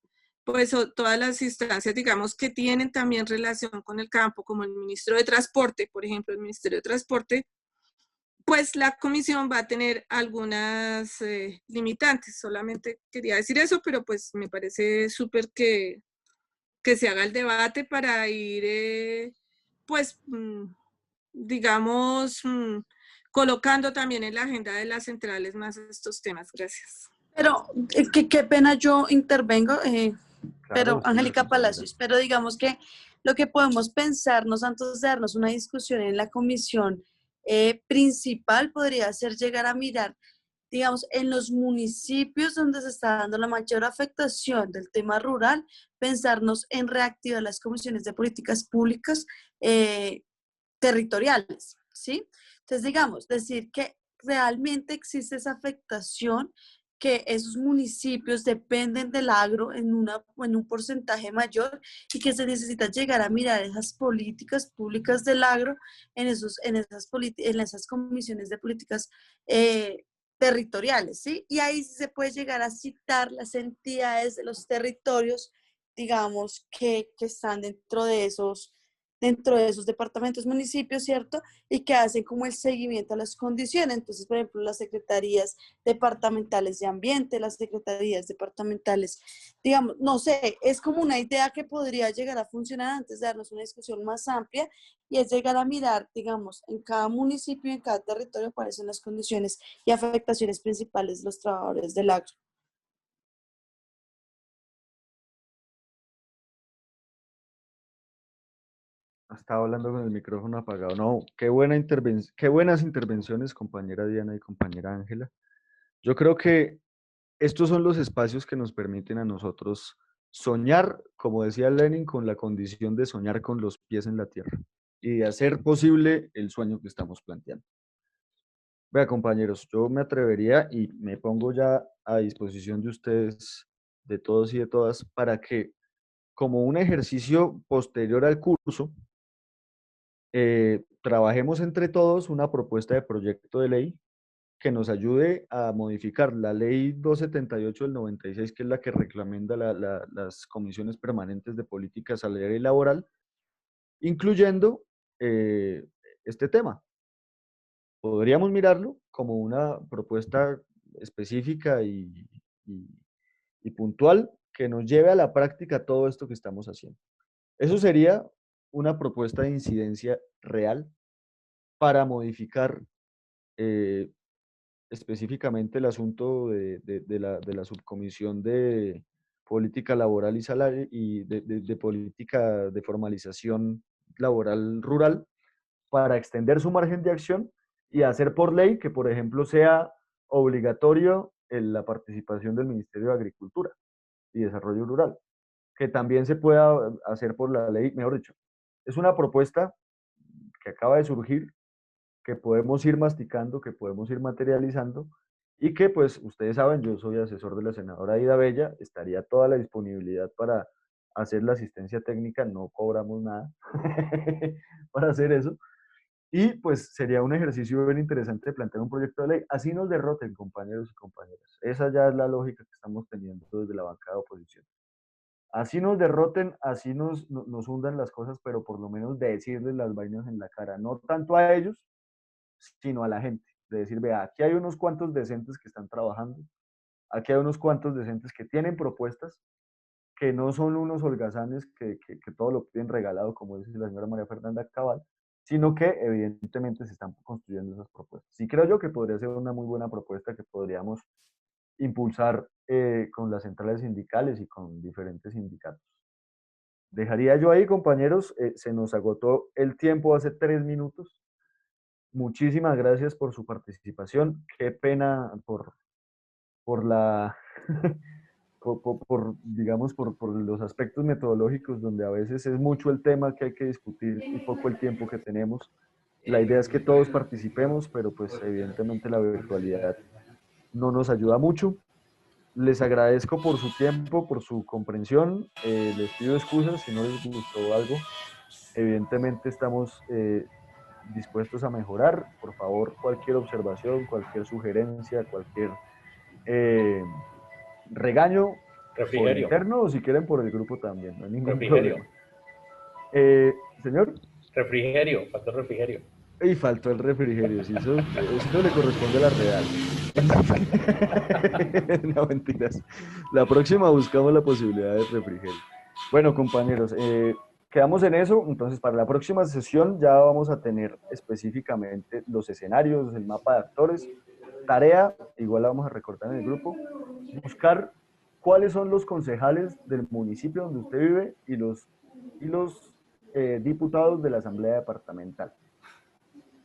pues todas las instancias, digamos, que tienen también relación con el campo, como el ministro de Transporte, por ejemplo, el Ministerio de Transporte, pues la comisión va a tener algunas limitantes. Solamente quería decir eso, pero pues me parece súper que se haga el debate para ir, pues, digamos, colocando también en la agenda de las centrales más estos temas. Gracias. Pero qué pena yo intervengo, pero Claro, sí, Angélica compañera. Palacios, pero digamos que lo que podemos pensarnos antes de darnos una discusión en la comisión principal podría ser llegar a mirar, digamos, en los municipios donde se está dando la mayor afectación del tema rural, pensarnos en reactivar las comisiones de políticas públicas territoriales, ¿sí? Entonces, digamos, decir que realmente existe esa afectación, que esos municipios dependen del agro en un porcentaje mayor y que se necesita llegar a mirar esas políticas públicas del agro en esas comisiones de políticas territoriales, ¿sí? Y ahí se puede llegar a citar las entidades de los territorios, digamos, que están dentro de esos departamentos, municipios, ¿cierto? Y que hacen como el seguimiento a las condiciones. Entonces, por ejemplo, las secretarías departamentales de ambiente, las secretarías departamentales, digamos, no sé, es como una idea que podría llegar a funcionar antes de darnos una discusión más amplia y es llegar a mirar, digamos, en cada municipio, en cada territorio, cuáles son las condiciones y afectaciones principales de los trabajadores del agro. Estaba hablando con el micrófono apagado. No, qué buenas intervenciones, compañera Diana y compañera Ángela. Yo creo que estos son los espacios que nos permiten a nosotros soñar, como decía Lenin, con la condición de soñar con los pies en la tierra y de hacer posible el sueño que estamos planteando. Vea, compañeros, yo me atrevería y me pongo ya a disposición de ustedes, de todos y de todas, para que, como un ejercicio posterior al curso, trabajemos entre todos una propuesta de proyecto de ley que nos ayude a modificar la ley 278 del 96, que es la que reglamenta las comisiones permanentes de política salarial y laboral, incluyendo este tema. Podríamos mirarlo como una propuesta específica y puntual que nos lleve a la práctica todo esto que estamos haciendo. Eso sería una propuesta de incidencia real para modificar específicamente el asunto de la subcomisión de política laboral y salario y de política de formalización laboral rural, para extender su margen de acción y hacer por ley que, por ejemplo, sea obligatorio la participación del Ministerio de Agricultura y Desarrollo Rural, que también se pueda hacer por la ley, mejor dicho. Es una propuesta que acaba de surgir, que podemos ir masticando, que podemos ir materializando, y que, pues, ustedes saben, yo soy asesor de la senadora Aida Bella, estaría toda la disponibilidad para hacer la asistencia técnica, no cobramos nada para hacer eso, y pues sería un ejercicio bien interesante de plantear un proyecto de ley. Así nos derroten, compañeros y compañeras. Esa ya es la lógica que estamos teniendo desde la bancada de oposición. Así nos derroten, así nos hundan las cosas, pero por lo menos de decirles las vainas en la cara, no tanto a ellos, sino a la gente. De decir, vea, aquí hay unos cuantos decentes que están trabajando, aquí hay unos cuantos decentes que tienen propuestas, que no son unos holgazanes que todo lo piden regalado, como dice la señora María Fernanda Cabal, sino que evidentemente se están construyendo esas propuestas. Sí creo yo que podría ser una muy buena propuesta que podríamos impulsar con las centrales sindicales y con diferentes sindicatos. Dejaría yo ahí, compañeros, se nos agotó el tiempo hace 3 minutos. Muchísimas gracias por su participación. Qué pena por la... digamos, por los aspectos metodológicos, donde a veces es mucho el tema que hay que discutir y poco el tiempo que tenemos. La idea es que todos participemos, pero pues evidentemente la virtualidad no nos ayuda mucho. Les agradezco por su tiempo, por su comprensión. Les pido excusas si no les gustó algo. Evidentemente estamos dispuestos a mejorar. Por favor, cualquier observación, cualquier sugerencia, cualquier regaño, por interno, o si quieren por el grupo también, no hay ningún problema. Señor. Refrigerio, faltó el refrigerio. Y faltó el refrigerio, sí, eso le corresponde a la real. No, mentiras. La próxima buscamos la posibilidad de refrigerio. Bueno, compañeros, quedamos en eso. Entonces, para la próxima sesión ya vamos a tener específicamente los escenarios, el mapa de actores. Tarea, igual la vamos a recortar en el grupo, buscar cuáles son los concejales del municipio donde usted vive y los diputados de la Asamblea Departamental.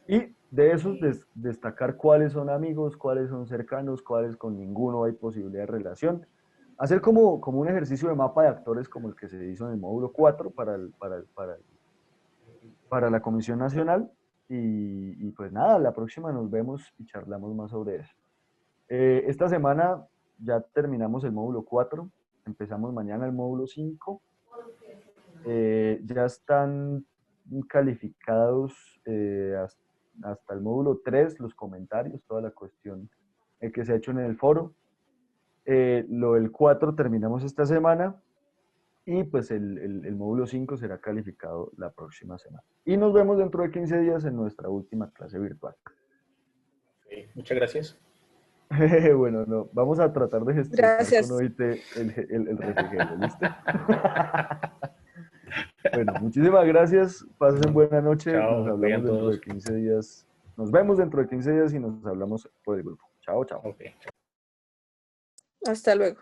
Y de esos destacar cuáles son amigos, cuáles son cercanos, cuáles con ninguno hay posibilidad de relación. Hacer como un ejercicio de mapa de actores como el que se hizo en el módulo 4 para la Comisión Nacional. Y pues nada, la próxima nos vemos y charlamos más sobre eso. Esta semana ya terminamos el módulo 4, empezamos mañana el módulo 5. Ya están calificados hasta el módulo 3 los comentarios, toda la cuestión que se ha hecho en el foro. Lo del 4 terminamos esta semana y pues el módulo 5 será calificado la próxima semana. Y nos vemos dentro de 15 días en nuestra última clase virtual. Okay, muchas gracias. Bueno, no, vamos a tratar de gestionar con OIT el refrigerio, ¿listo? Bueno, muchísimas gracias, pasen buena noche, Chao, nos hablamos dentro de 15 días, nos vemos dentro de 15 días y nos hablamos por el grupo. Chao, chao. Okay. Hasta luego.